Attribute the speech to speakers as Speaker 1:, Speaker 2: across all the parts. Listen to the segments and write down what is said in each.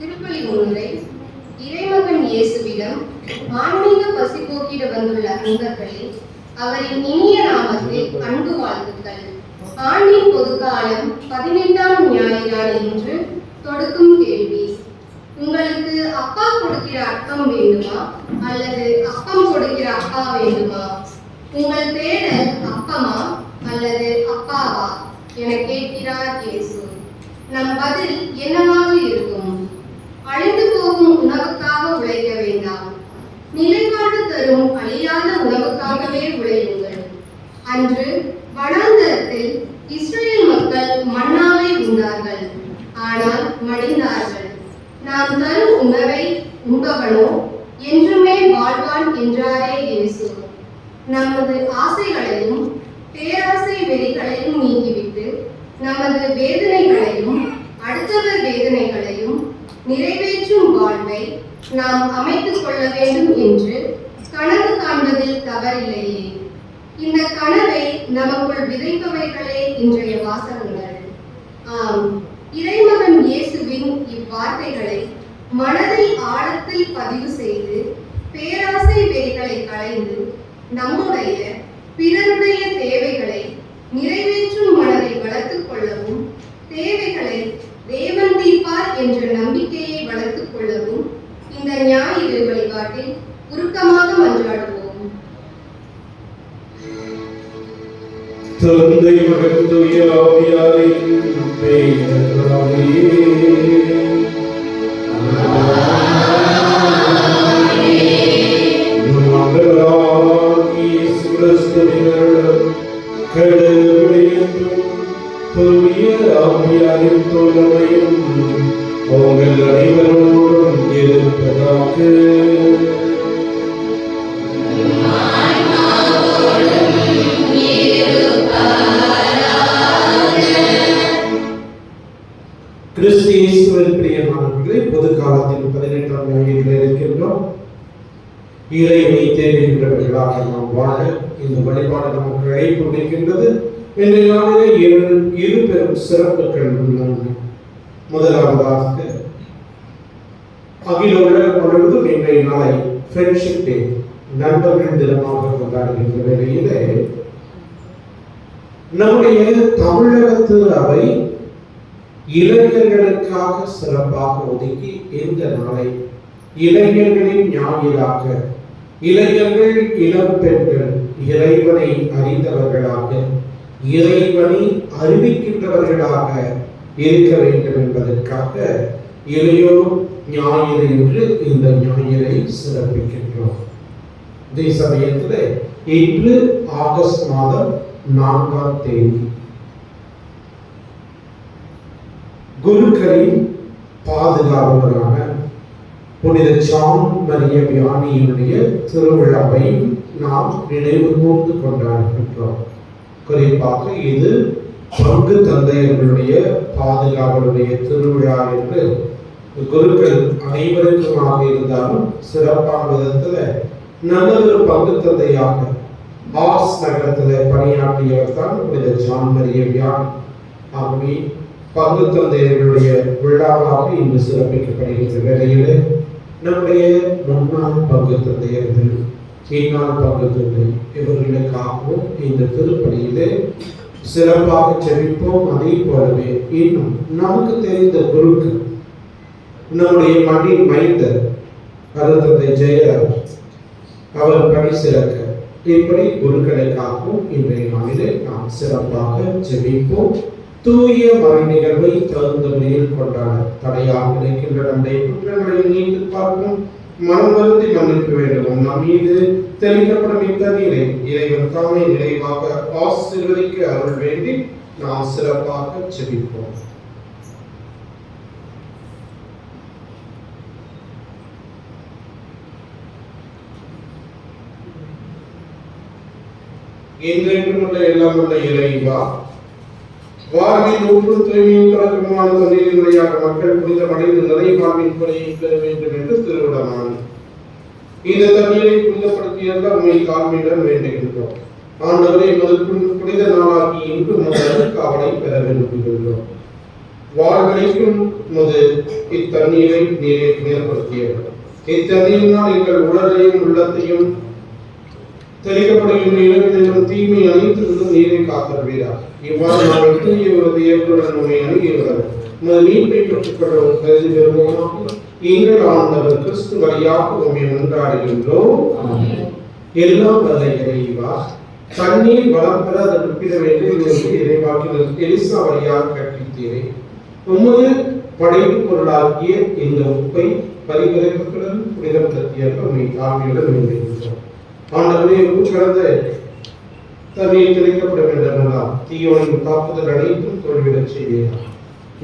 Speaker 1: திருப்பலி முன்னுரை. இறைமகன் இயேசுவிடம் ஆன்மீக பசி போக்கிட வந்துள்ள அன்பர்களே, அவரின் இனிய நாமத்தில் அன்பு வாழ்த்துக்கள். ஆண்டின் பொதுக்காலம் 18ஆம் ஞாயிறான இன்று தொடுக்கும் கேள்வி: உங்களுக்கு அப்பா கொடுக்கிற அப்பம் வேண்டுமா அல்லது அப்பம் கொடுக்கிற அப்பா வேண்டுமா? உங்கள் தேடல் அப்பமா அல்லது அப்பாவா என கேட்கிறார் இயேசு. நம் பதில் என்னவாக இருக்கும்? அழிந்து போகும் உணவுக்காக உழைக்க வேண்டாம், நிலைப்பாடு தரும் அழியாத உணவுக்காகவே உழையுங்கள். அன்று வனாந்தரத்தில் இஸ்ரேல் மக்கள் மன்னாவை உண்டார்கள், ஆனால் மடிந்தார்கள். நாம் தரும் உணவை உண்பவனோ என்றுமே வாழ்வான் என்றாரே இயேசு. நமது ஆசைகளையும் பேராசை வெறிகளையும் நீக்கிவிட்டு நமது வேதனைகளையும் அடுத்தவர் வேதனைகளையும் நிறைவேற்றும் வாழ்வை நாம் அமைத்துக் கொள்ள வேண்டும் என்று கனவு காண்பதில் தவறில்லையே. இந்த கனவை நமக்குள் விதைப்பவைகளே இன்றைய வாசகங்கள். ஆம், இறைமகன் இயேசுவின் இவ்வார்த்தைகளை மனதில் ஆழத்தில் பதிவு செய்து பேராசை வெறிகளை களைந்து நம்முடைய பிறருடைய தேவைகளை நிறைவேற்றும் மனதை வளர்த்துக் கொள்ளவும், தேவைகளை தேவன் தீர்ப்பார் என்ற நம்பிக்கையை வளர்த்துக் கொள்ளவும் இந்த ஞாயிறு வழிபாட்டில் உருக்கமாக மன்றாடுவோம்.
Speaker 2: தந்தை மகன் தூய ஆவியாரின் பெயராலே தோழமையும் உங்கள் அனைவரோடும் இருப்பதாக. கிறிஸ்து இயேசுவில் பிரியமானவர்களே, பொது காலத்தின் 18ஆம் ஞாயிறில் இருக்கின்றோம். இறைவனை தேடுகின்றவர்களாக நாம் வாழ இந்த வழிபாடு நமக்கு அழைப்பு விடுக்கின்றது. இன்றைய நாளிலே இரு பெரும் சிறப்புகள் உள்ளன. முதலாவதாக, அகில உலகம் முழுவதும் இன்றைய நாளை ஃப்ரெண்ட்ஷிப் டே, நண்பர்கள் தினமாக கொண்டாடுகின்ற வேளையிலே நம்முடைய தமிழகத்து அவை இளைஞர்களுக்காக சிறப்பாக ஒதுக்கி இந்த நாளை இளைஞர்களின் ஞாயிறாக, இளைஞர்கள் இளம் பெண்கள் இறைவனை அறிந்தவர்களாக, இறைவனை அறிவிக்கின்றவர்களாக இருக்க வேண்டும் என்பதற்காக இளையோர் ஞாயிறு என்று இந்த ஞாயிறை சிறப்பிக்கின்றோம். இதே சமயத்தில் இன்று ஆகஸ்ட் மாதம் 4ஆம் தேதி குருக்களின் பாதுகாவலரான புனித ஜான் மரிய வியானியினுடைய திருவிழாவை நாம் நினைவு கூர்ந்து கொண்டாடுகின்றோம். குறிப்பாக இது பங்கு தந்தையர்களுடைய பாதுகாவலுடைய திருவிழா என்று குருக்கள் அனைவருக்குமாக இருந்தாலும் சிறப்பான விதத்தில் நல்லதொரு பங்கு தந்தையாக ஆஸ் நகரத்தில் பணியாற்றியவர் தான் புனித ஜான் மரிய வியானி. ஆகவே பங்கு தந்தையர்களுடைய விழாவாக இன்று சிறப்பிக்கப்படுகின்ற வேளையிலே நம்முடைய முன்னாள் பங்கு தந்தையர்கள், இந்நாள் பங்கு தந்தை இவர்களுக்காகவும் இந்த திருப்பலியிலே சிறப்பாக செபிப்போம். அதே போலவே இன்னும் நமக்கு தெரிந்த குருக்கள், நம்முடைய மண்ணின் மைந்தர் அருத்தந்தை ஜெயராஜ், அவர் பணி சிறக்க, இப்படி குருக்களுக்காகவும் இன்றைய நாளிலே நாம் சிறப்பாக செபிப்போம். தூய மறை நிகழ்வை தகுந்த தடையாக இருக்கின்ற நம்முடைய குற்றங்களை நீக்கி பார்க்கும் மனம் வருந்தி மன்னிக்க வேண்டும். நம் மீது தெளிக்கப்படும் இத்தண்ணீரை இறைவன் தாமே நிறைவாக ஆசீர்வதிக்க அருள் வேண்டி நாம் சிறப்பாக ஜெபிப்போம். என்றென்றும் உள்ள எல்லாம் உள்ள இறைவா, வாழ்வின் ஒவ்வொரு தூய்மையும் தொடக்கமான தண்ணீரின் வழியாக மக்கள் புனிதமடைந்து நிறை வாழ்வின் கொடையை பெற வேண்டும் என்று திருவிடமான இந்த தண்ணீரை புனிதப்படுத்தியல்ல உண்மை தாழ்மையுடன் வேண்டுகின்றோம். ஆண்டவரை புனித நாளாகி இன்று முதல் காவலை பெற விரும்புகின்றோம். வாழ்வழிக்கும் முதல் இத்தண்ணீரை நீரை புனிதப்படுத்தியவர். இத்தண்ணீரினால் எங்கள் உடலையும் உள்ளத்தையும் தெளிக்கப்படுகின்ற இளவிலும் தீமை அனைத்திலிருந்தும் நீரை காத்தருவீராக. இவ்வாறு நாங்கள் தூய உறுதியுடன் உண்மை அணுகியவர் உமது மீட்பை பெற்றுக்கொள்ளும் கருதி பெறுவோமாக. எங்கள் ஆண்டவர் கிறிஸ்து வழியாக உண்மை கொண்டாடுகின்றோம். எல்லாம் வல்ல இறைவா, தண்ணீர் வளம் பெற தடுப்பிட வேண்டும் என்று இறைவாக்கினர் எலிசா வழியாக கற்பித்தீரே. உமது படைப்பு பொருளாகிய இந்த உப்பை பரிவரைப்புடன் புனிதப்படுத்தியவர் உண்மை தாழ்மையுடன் வேண்டுகின்றோம். ஆண்டவரே, கடந்த தண்ணீர் தெளிக்கப்பட வேண்டுமெல்லாம் தீயோனின் தாக்குதல் அனைத்தும் தோல்விடச் செய்வீர்கள்.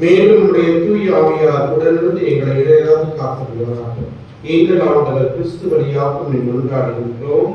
Speaker 2: மேலும் உடைய தூய ஆவியார் உடனிருந்து எங்களை இடையராது காத்துள்ளாராக. எங்கள் ஆண்டவர் கிறிஸ்து வழியாக கொண்டாடுகின்றோம்.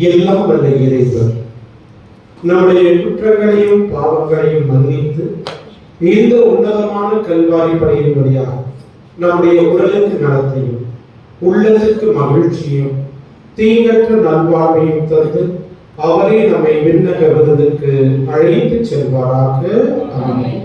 Speaker 2: எல்லாம் வல்ல இறைவன் நம்முடைய குற்றங்களையும் பாவங்களையும் மன்னித்து இந்த உன்னதமான கல்வாரி படையின் வழியாக நம்முடைய உடலுக்கு நலத்தையும் உள்ளத்துக்கு மகிழ்ச்சியும் தீங்கற்ற நல்வாழ்வையும் தந்து அவரே நம்மை விண்ணக விருதுக்கு அழைத்து செல்வாராக. ஆமென்.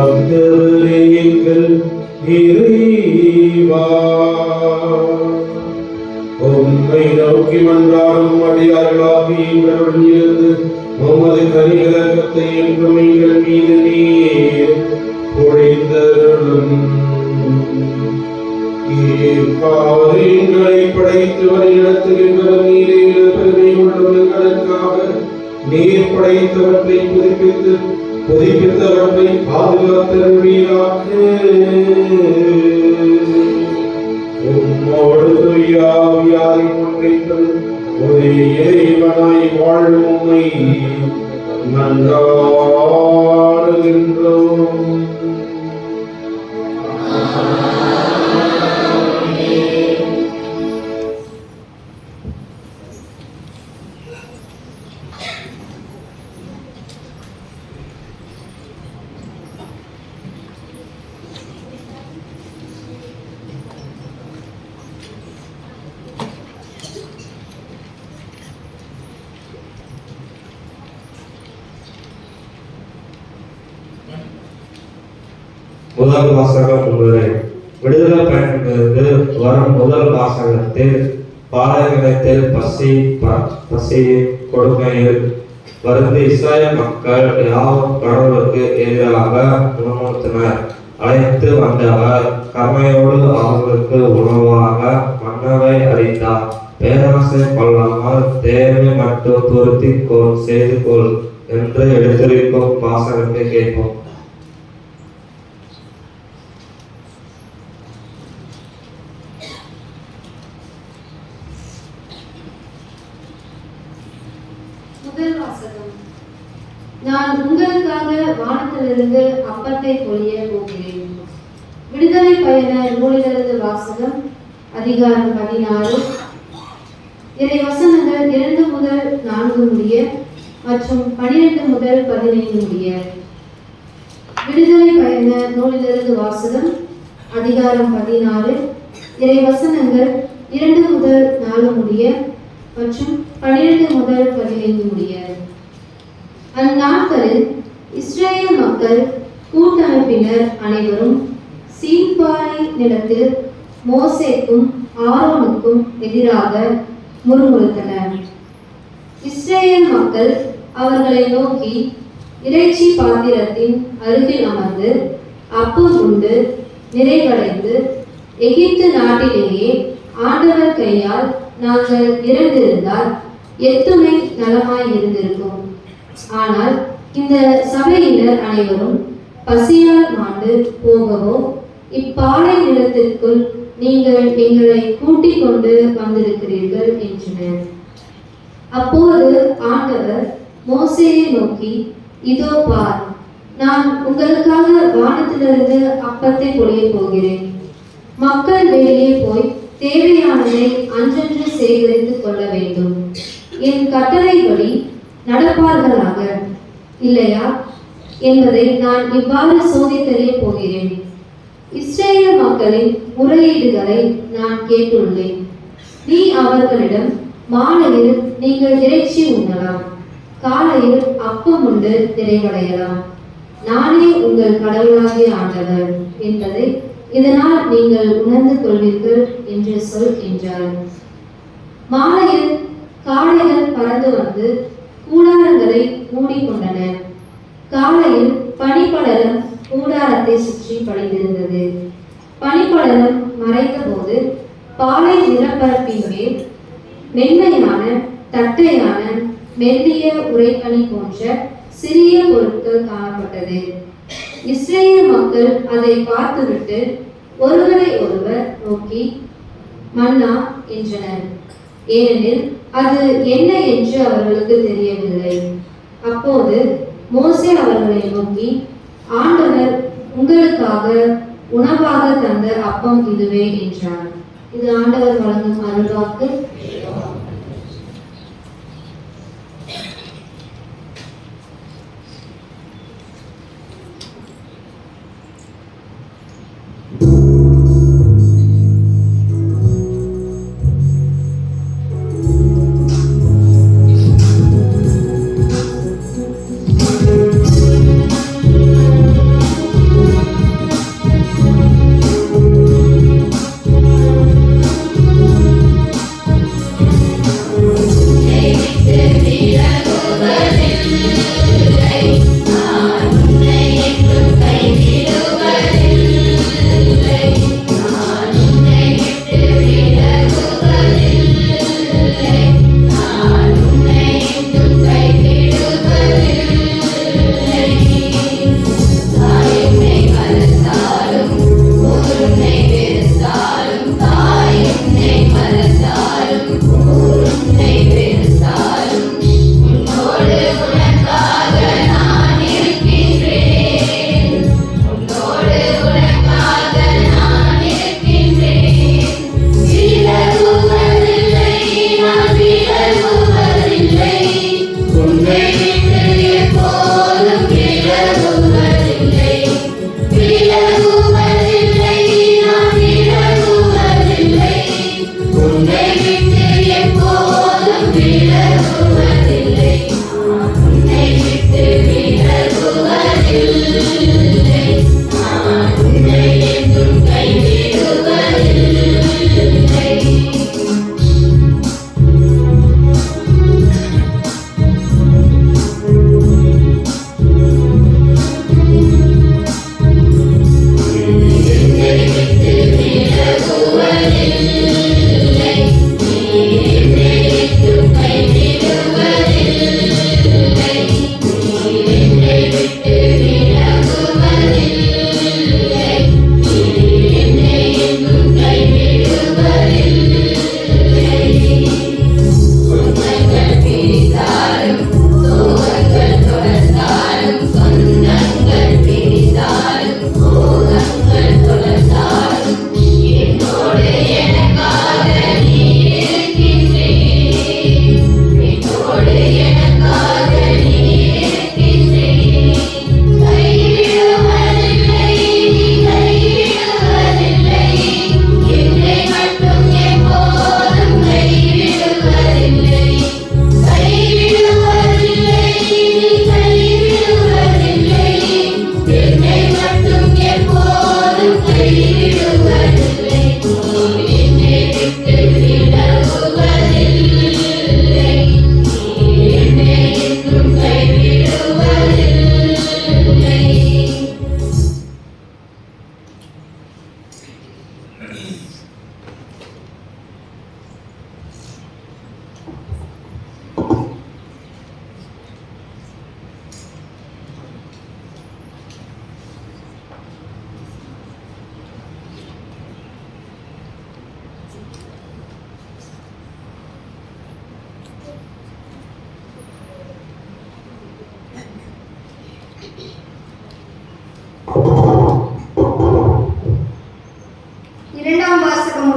Speaker 2: ஆண்டவரே எங்கள் இறைவா, உம்மை நோக்கி மன்றாடும் அடியார்களாகி எங்களுடன் இருந்து உமது கனிவிரக்கத்தை என்றும் எங்கள் மீது நீர் பொழிந்தருளும். எங்களை படைத்து வழிநடத்துகின்றவர் நீரே. பெருமை கொள்ளும் எங்களுக்காக நீர் படைத்தவற்றை புதுப்பித்தவற்றை பாதுகாத்தருள்வீராக. உம்மோடு தூய ஆவியாரின் ஒன்றைக்கும் ஒரே இறைவனாய் வாழும் உம்மை மன்றாடுகின்றோம்.
Speaker 3: முதல் வாசகம் உள்ளது. விடுதலை பயணத்திலிருந்து வரும் முதல் வாசகத்தில் பாலைநிலத்தில் பசி கொடுமையில் வருந்தி இஸ்ரேல் மக்கள் யாவும் கடவுளுக்கு எதிராக முன்னிறுத்தினர். அழைத்து வந்தவர் கருணையோடு அவர்களுக்கு உணவாக மன்னவை அளித்தார். பேராசை கொள்ளாமல் தேவை மட்டும் துருத்தி செய்து கொள் என்று எடுத்திருக்கும் வாசகத்தை கேட்போம்.
Speaker 1: முதல் வாசகம். நான் உங்களுக்காக வானத்திலிருந்து அப்பத்தை பொழிய போகிறேன். விடுதலை பயண நூலிலிருந்து வாசகம். அதிகாரம் 16, இறை வசனங்கள் 2 முதல் 4 முடிய மற்றும் 12 முதல் 15 முடிய. விடுதலை பயண நூலிலிருந்து வாசகம். அதிகாரம் 16, இறை வசனங்கள் 2 முதல் 4 முடிய மற்றும் 12 முதல் 15 முடிய. அந்நாட்களில் இஸ்ரேல் மக்கள் கூட்டமைப்பினர் அனைவரும் சீன்பாறை நிலத்தில் மோசேக்கும் ஆரோனுக்கும் எதிராக முறுமுறுத்தனர். இஸ்ரேல் மக்கள் அவர்களை நோக்கி, இறைச்சி பாத்திரத்தின் அருகில் அமர்ந்து அப்பம் உண்டு நிறைவடைந்து எகிப்து நாட்டிலேயே ஆண்டவர் கையால் நாங்கள் இறந்திருந்தால் எத்துணை நலமாய் இருந்திருக்கும். ஆனால் இந்த சபையினர் அனைவரும் பசியால் மாண்டு போகவோ இப்பாலை நிலத்திற்குள் நீங்கள் எங்களை கூட்டிக் கொண்டு வந்திருக்கிறீர்கள் என்றனர். அப்போது ஆண்டவர் மோசேயை நோக்கி, இதோ பார், நான் உங்களுக்காக வானத்திலிருந்து அப்பத்தை பொழிய போகிறேன். மக்கள் வெளியே போய் தேவையானதை அன்றன்று சேகரித்துக் கொள்ள வேண்டும். என் கட்டளைப்படி நடப்பார்களாக இல்லையா என்பதை நான் இவ்வாறு சோதித்தறிய போகிறேன். இஸ்ரேல் மக்களின் முறையீடுகளை நான் கேட்டுள்ளேன். நீ அவர்களிடம், மாலையில் நீங்கள் இறைச்சி உண்ணலாம், காலையில் அப்பம் உண்டு நிறைவடையலாம், நானே உங்கள் கடவுளாகிய ஆண்டவர் என்பதை இதனால் நீங்கள் உணர்ந்து கொள்வீர்கள் என்று சொல் என்றார். மாலையில் காளைகள் பறந்து வந்து கூடாரங்களை மூடிக்கொண்டன. காலையில் பனிப்படலம் கூடாரத்தை சுற்றி படிந்திருந்தது. பனிப்படலம் மறைந்த போது பாலை நிலப்பரப்பின் மேல் மென்மையான தட்டையான மெல்லிய உறைபனி போன்ற சிறிய பொருட்கள் காணப்பட்டது. இஸ்ரேல் மக்கள் அதை பார்த்துவிட்டு ஒருவரை ஒருவர் நோக்கி மன்னா என்றனர். ஏனெனில் அது என்ன என்று அவர்களுக்கு தெரியவில்லை. அப்போது மோசே அவர்களை நோக்கி, ஆண்டவர் உங்களுக்காக உணவாக தந்த அப்பம் இதுவே என்றார். இது ஆண்டவர் வழங்கும் அருள்வாக்கு.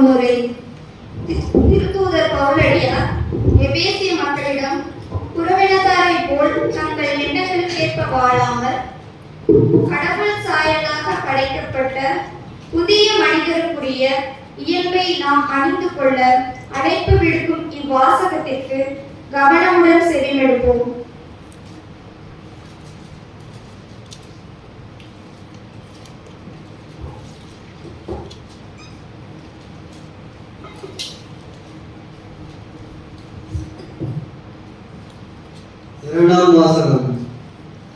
Speaker 4: முன்னுரை. திருத்தூதர் பவுலடியார் எபேசிய மக்களிடம் புறவினத்தாரை போல் தங்கள் எண்ணங்களுக்கேற்ப வாழாமல் கடவுள் சாயலாக படைக்கப்பட்ட புதிய மனிதருக்குரிய இயல்பை நாம் அணிந்து கொள்ள அழைப்பு விடுக்கும் இவ்வாசகத்திற்கு கவனமுடன் செவிமடுப்போம்.
Speaker 5: இரண்டாம் வாசகம்.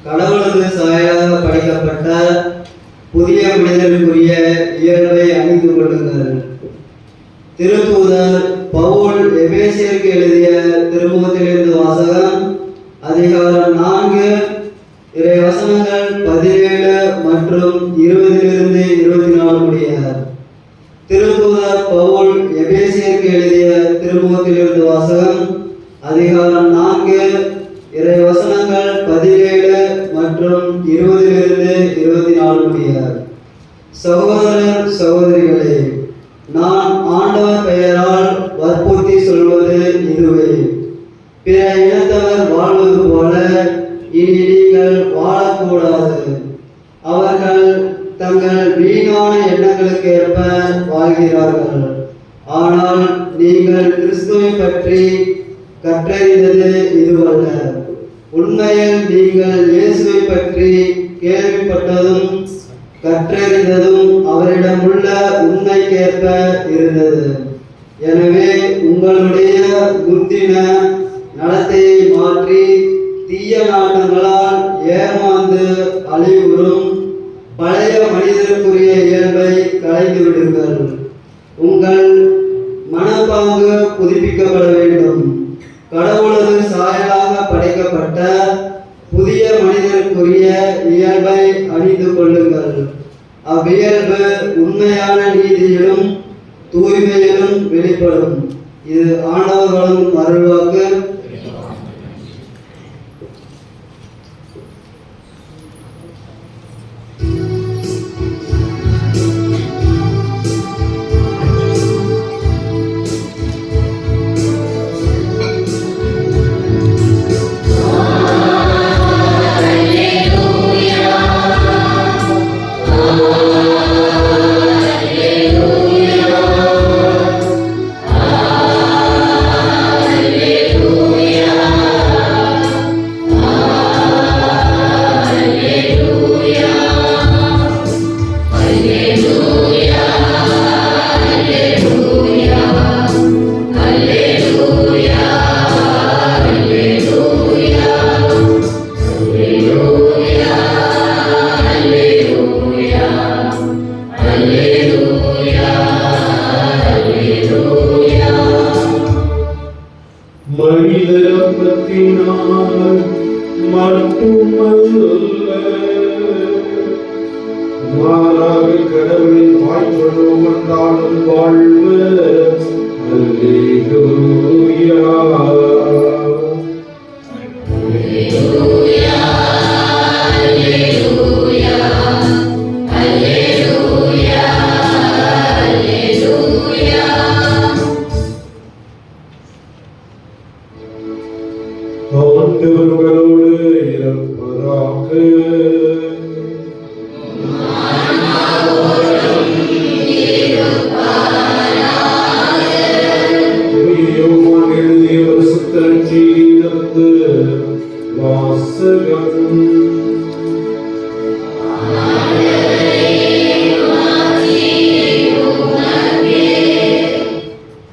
Speaker 5: கடவுளது சாயலாக படைக்கப்பட்ட புதிய மனிதருக்குரிய இயல்பை அணிந்து கொள்ளுங்கள். திருத்தூதர் பவுல் எபேசியருக்கு எழுதிய திருமுகத்திலிருந்து வாசகம். அதிகாரம் 4 இறை வசனங்கள் 17 மற்றும் 20 24 முடிய. திருத்தூதர் பவுல் எபேசியருக்கு எழுதிய திருமுகத்திலிருந்து வாசகம். அதிகாரம் 4 இறை வசனங்கள் 17 மற்றும் 20 24 முடிய. சகோதரர் சகோதரிகளே, நான் ஆண்டவர் பெயரால் வற்புறுத்தி சொல்வது இதுவே: பிற இனத்தவர் வாழ்வது போல இனி நீங்கள் வாழக்கூடாது. அவர்கள் தங்கள் வீணான எண்ணங்களுக்கு ஏற்ப வாழ்கிறார்கள். ஆனால் நீங்கள் கிறிஸ்துவை பற்றி கற்றறிந்தது இதுவல்ல. உண்மையில் நீங்கள் இயேசுவை பற்றி கேள்விப்பட்டதும் கற்றறிந்ததும் அவரிடம் உள்ள உண்மைக்கேற்ப இருந்தது. எனவே உங்களுடைய புத்தின நடத்தையை மாற்றி தீய நாட்டங்களால் ஏமாந்து அழிவுறும் பழைய மனிதருக்குரிய இயல்பை களைந்து விடுங்கள். உங்கள் மனப்பாங்கு புதுப்பிக்கப்பட வேண்டும். கடவுளது சாயலாக படைக்கப்பட்ட புதிய மனிதருக்குரிய இயல்பை அணிந்து கொள்ளுங்கள். அவ்வியல்பு உண்மையான நீதியிலும் தூய்மையிலும் வெளிப்படும். இது ஆண்டவர் வழங்கும் அருள்வாக்கு.
Speaker 2: மனிதரத்தினால் மட்டுமல்ல, மாறாக கடவுளின் வாய்மொழி வந்தாலும் வாழ்வு. அல்லேலூயா. ஆண்டவர்களோடு இருப்பதாக. யோவான் எழுதிய பரிசுத்த நற்செய்தியிலிருந்து வாசகம்.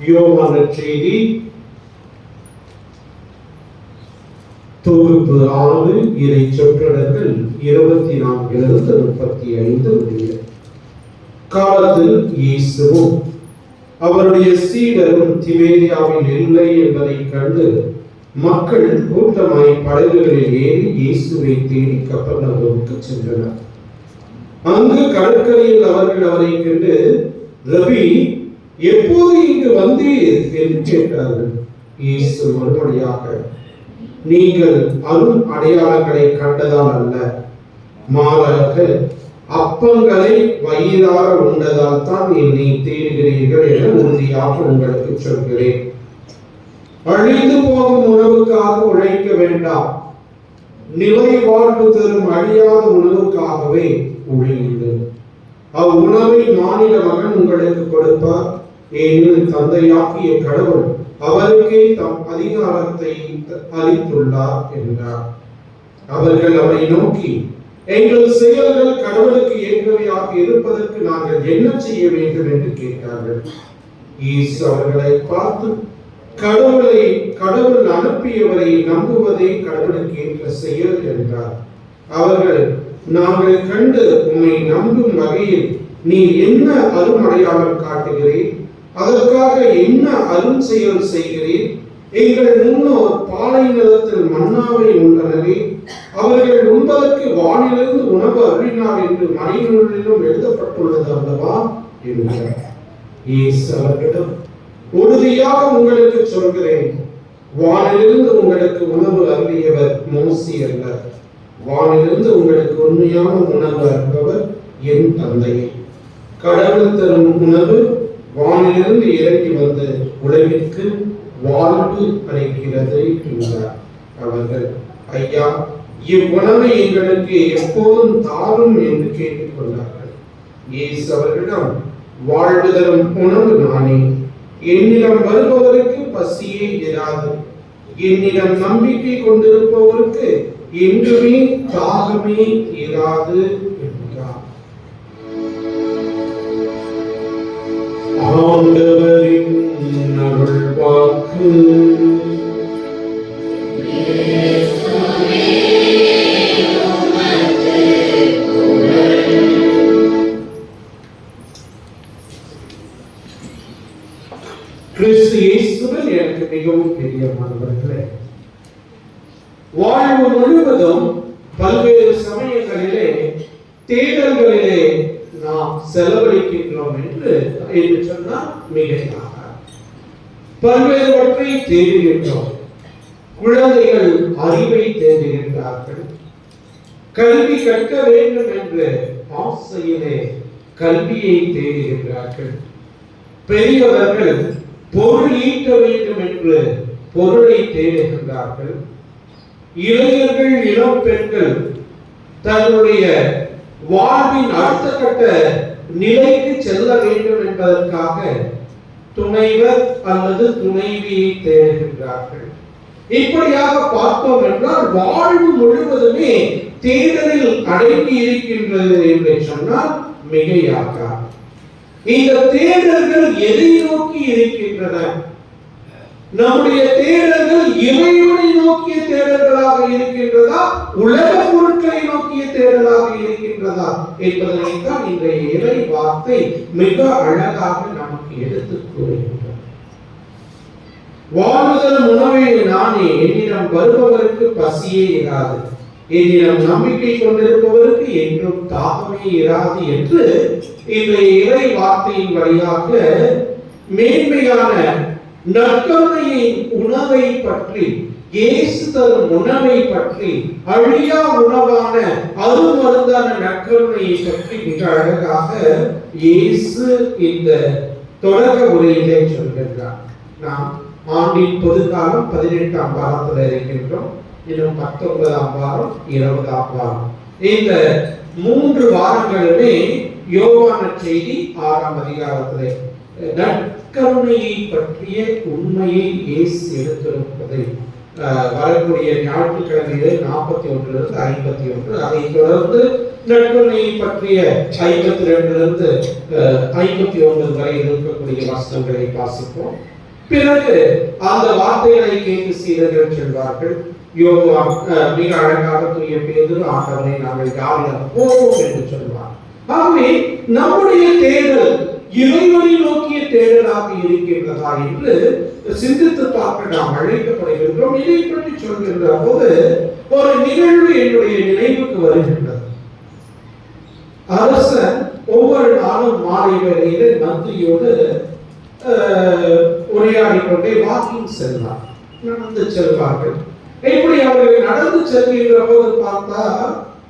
Speaker 2: யோவான் நற்செய்தி தொகுப்பு 6 இறை சொற்றொடர்கள் 24 35 முடிய. காலத்தில் இயேசுவும் அவருடைய சீடரும் திபேரியாவில் இல்லை என்பதை கண்டு மக்கள் கூட்டமாய் படகுகளில் ஏறி இயேசுவை தேடி கப்பர்நகூமுக்கு சென்றனர். அங்கு கடற்கரையில் அவர்கள் அவரை கண்டு, ரபி, எப்போது இங்கு வந்தீர் என்று கேட்டார்கள். இயேசு மறுமொழியாக, நீங்கள் அருள் அடையாளங்களை கண்டதால் அல்ல, மாறாக அப்பங்களை வயிறார உண்டதால் தான் என்னை தேடுகிறீர்கள் என உறுதியாக உங்களுக்கு சொல்கிறேன். அழிந்து போகும் உணவுக்காக உழைக்க வேண்டாம், நிலை வாழ்வு தரும் அழியாத உணவுக்காகவே உழையுங்கள். அவ்வுணவை மானிட மகன் உங்களுக்கு கொடுப்பார், ஏனெனில் தந்தையாகிய கடவுள் அவருக்கே தம் அதிகாரத்தை அளித்துள்ளார் என்றார். அவர்கள் அவரை நோக்கி, எங்கள் செயல்கள் கடவுளுக்கு ஏற்றவையாக இருப்பதற்கு நாங்கள் என்ன செய்ய வேண்டும் என்று கேட்டார்கள். இயேசு அவர்களை பார்த்து, கடவுள் அனுப்பியவரை நம்புவதே கடவுளுக்கு ஏற்ற செயல் என்றார். அவர்கள், நாங்கள் கண்டு உம்மை நம்பும் வகையில் நீ என்ன அருமடையாளம் காட்டுகிறீர்? அதற்காக என்ன அரும் செயல் செய்கிறீர்? எங்கள் முன்னோர் பாலை நிலத்தில் மன்னாவை உண்டனரே, அவர்கள் உண்பதற்கு வானிலிருந்து உணவு அருளினார் என்று மறைநூலிலும் எழுதப்பட்டுள்ளது அல்லவா என்றார். இயேசு அவர்களிடம், உறுதியாக உங்களுக்கு சொல்கிறேன், வானிலிருந்து உங்களுக்கு உணவு அருளியவர் மோசே அல்ல, வானிலிருந்து உங்களுக்கு உண்மையான உணவு அருள்பவர் என் தந்தையே. கடவுள் தரும் உணவு வானிலிருந்து இறங்கி வந்து உலகிற்கு வாழ்வு அளிக்கிறது என்றார். அவர்கள், ஐயா, இவ்வுணவை எங்களுக்கு எப்போதும் தாரும் என்று கேட்டுக்கொண்டார்கள். இயேசு அவர்களிடம், வாழ்வு தரும் உணவு நானே, என்னிடம் வருபவருக்கு பசியே இராது, என்னிடம் நம்பிக்கை கொண்டிருப்பவருக்கு என்றுமே தாகமே இராது என்றார். ஆண்டவரின் அருள்வாக்கு. கிறிஸ்து இயேசுவில் எனக்கு மிகவும் பிரியமானவர்களே, வாழ்வு முழுவதும் பல்வேறு சமயங்களிலே தேடல்களிலே நாம் செலவழிக்கின்றோம் என்று சொன்னால் மிகையாக. பல்வேறுவற்றை தேடுகின்றோம். குழந்தைகள் அறிவை தேடுகின்றார்கள், கல்வி கற்க வேண்டும் என்ற ஆசையிலே கல்வியை தேடுகின்றார்கள். பெரியவர்கள் பொருள் ஈட்ட வேண்டும் என்று பொருளை தேடுகின்றார்கள். இளைஞர்கள், இளம் பெண்கள் தன்னுடைய வாழ்வின் அடுத்த கட்ட நிலைக்கு செல்ல வேண்டும் என்பதற்காக துணைவர் அல்லது துணைவியை தேடுகின்றார்கள். இப்படியாக பார்த்தோம் என்றால் வாழ்வு முழுவதுமே தேடலில் அடங்கி இருக்கின்றது என்று சொன்னால் மிகையாக. இந்த தேடல்கள் எதை நோக்கி இருக்கின்றன? நம்முடைய தேடல்கள் இறைவனை நோக்கிய தேடல்களாக இருக்கின்றதா, உலக பொருட்களை நோக்கிய தேடலாக இருக்கின்றதா என்பதனைத்தான் இன்றைய இறை வார்த்தை மிக அழகாக நமக்கு எடுத்துக் கூறுகின்றது. வாழ்வுதல் உணவை நானே, என்னிடம் வருபவருக்கு பசியே இராது, என்னிடம் நம்பிக்கை கொண்டிருப்பவருக்கு என்றும் தாகமே இராது என்று இன்றைய இறை வார்த்தையின் வழியாக மேன்மையான நற்கருணையின் உணவை பற்றி, இயேசு தரும் உணவை பற்றி, அழியா உணவான அருமருந்தான நற்கருணையை பற்றி மிக அழகாக இயேசு இந்த தொடக்க உரையிலே சொல்கின்றார். நாம் ஆண்டின் பொதுக்காலம் 18ஆம் வாரத்தில் இருக்கின்றோம். இன்னும் 19ஆம் வாரம், 20ஆம் வாரம். இந்த 3 வாரங்களுமே யோவான செய்தி 6ஆம் அதிகாரத்திலே நற்கருணையை பற்றிய உண்மையை இயேசு எடுத்திருப்பதை வரக்கூடிய ஞாயிற்றுக்கிழமையிலே 41 51, அதை தொடர்ந்து நற்கருணையை பற்றிய 52 51 வரை இருக்கக்கூடிய வசனங்களை வாசிப்போம். பிறகு அந்த வார்த்தைகளை கேட்டு சீடர்கள் சொல்வார்கள், யோவான் மிக அழகாக தூய பேதுரு, ஆண்டவரை நாங்கள் யாரிடம் போவோம் என்று சொல்வார். ஆகவே நம்முடைய தேடல் இறைவனை நோக்கிய தேடலாக இருக்கின்றதா என்று சிந்தித்து பார்க்க நாம் அழைக்கப்படுகின்றோம். இதை பற்றி சொல்கின்ற போது ஒரு நிகழ்வு என்னுடைய நினைவுக்கு வருகின்றது. அரசன் ஒவ்வொரு நாளும் மாலை வேளையிலே மந்திரியோடு உரையாடி கொண்டே வாக்கிங் செல்வார், நடந்து செல்வார்கள். இப்படி அவர்கள் நடந்து செல்கின்ற போது பார்த்தா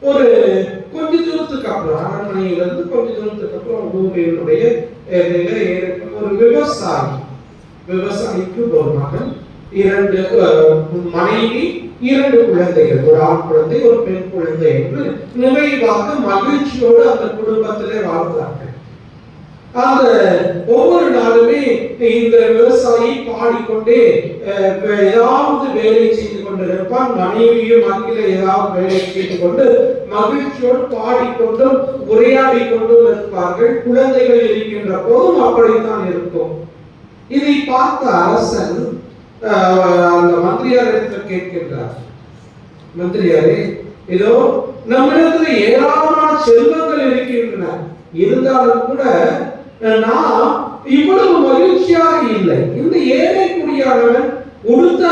Speaker 2: ஒரு கொஞ்ச தூரத்துக்கு அப்புறம் அரண்மனையிலிருந்து கொஞ்ச தூரத்துக்கு அப்புறம் ஊரினுடைய ஒரு விவசாயிக்கு ஒரு மகன், 2 மனைவி, 2 குழந்தைகள், ஒரு ஆண் குழந்தை ஒரு பெண் குழந்தை என்று நிறைவாக மகிழ்ச்சியோடு அந்த குடும்பத்திலே வாழ்ந்தார்கள். அந்த ஒவ்வொரு நாளுமே இந்த விவசாயி பாடிக்கொண்டே ஏதாவது வேலை செய்து கொண்டிருப்பான். மனைவியும் அங்கில ஏதாவது வேலை செய்து கொண்டு மகிழ்ச்சியோடு பாடிக்கொண்டும் உரையாடி கொண்டும் இருப்பார்கள். குழந்தைகள் இருக்கின்ற போதும் அப்படித்தான் இருக்கும். இதை பார்த்த அரசன் அந்த மந்திரியாரிடத்தில் கேட்கின்றார், மந்திரியாரே, இதோ நம்மிடத்துல ஏராளமான செல்வங்கள் இருக்கின்றன, இருந்தாலும் கூட நான் இவ்வளவு மகிழ்ச்சியாக இல்லை. இந்த ஏழை குடியானவன் உடுத்த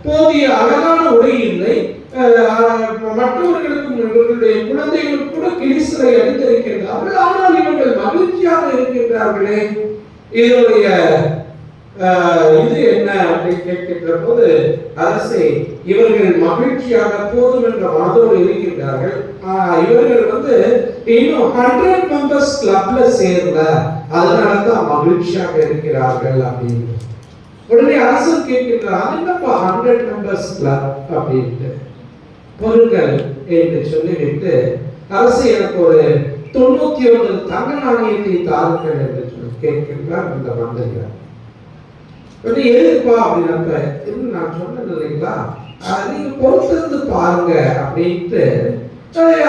Speaker 2: போதிய அழகான உடை இல்லை, மற்றவர்களுக்கும் இவர்களுடைய குழந்தைகளுக்கு கூட கிளிசலை அணிந்திருக்கின்றார்கள், ஆனால் இவர்கள் மகிழ்ச்சியாக இருக்கின்றார்களே, இதனுடைய இது என்ன அப்படின்னு கேட்கின்ற போது, அரசே, இவர்கள் மகிழ்ச்சியாக போதும் என்ற மனதோடு இருக்கின்றார்கள். இவர்கள் இன்னும் 100 மெம்பர்ஸ் கிளப்ல சேரல, அதனாலதான் மகிழ்ச்சியாக இருக்கிறார்கள் அப்படின்னு. உடனே அரசன் கேட்கின்றார், என்னப்பா 100 மெம்பர்ஸ் கிளப் அப்படின்ட்டு பொருட்கள் என்று சொல்லிவிட்டு, அரசு எனக்கு ஒரு 99 தங்க நாணயத்தை தாருங்கள் என்று சொல்லி கேட்கின்றார் இந்த மந்திரியார். எதுப்பா அப்படின்னா, நான் சொன்னது இல்லைங்களா, நீங்க பொறுத்திருந்து பாருங்க அப்படின்ட்டு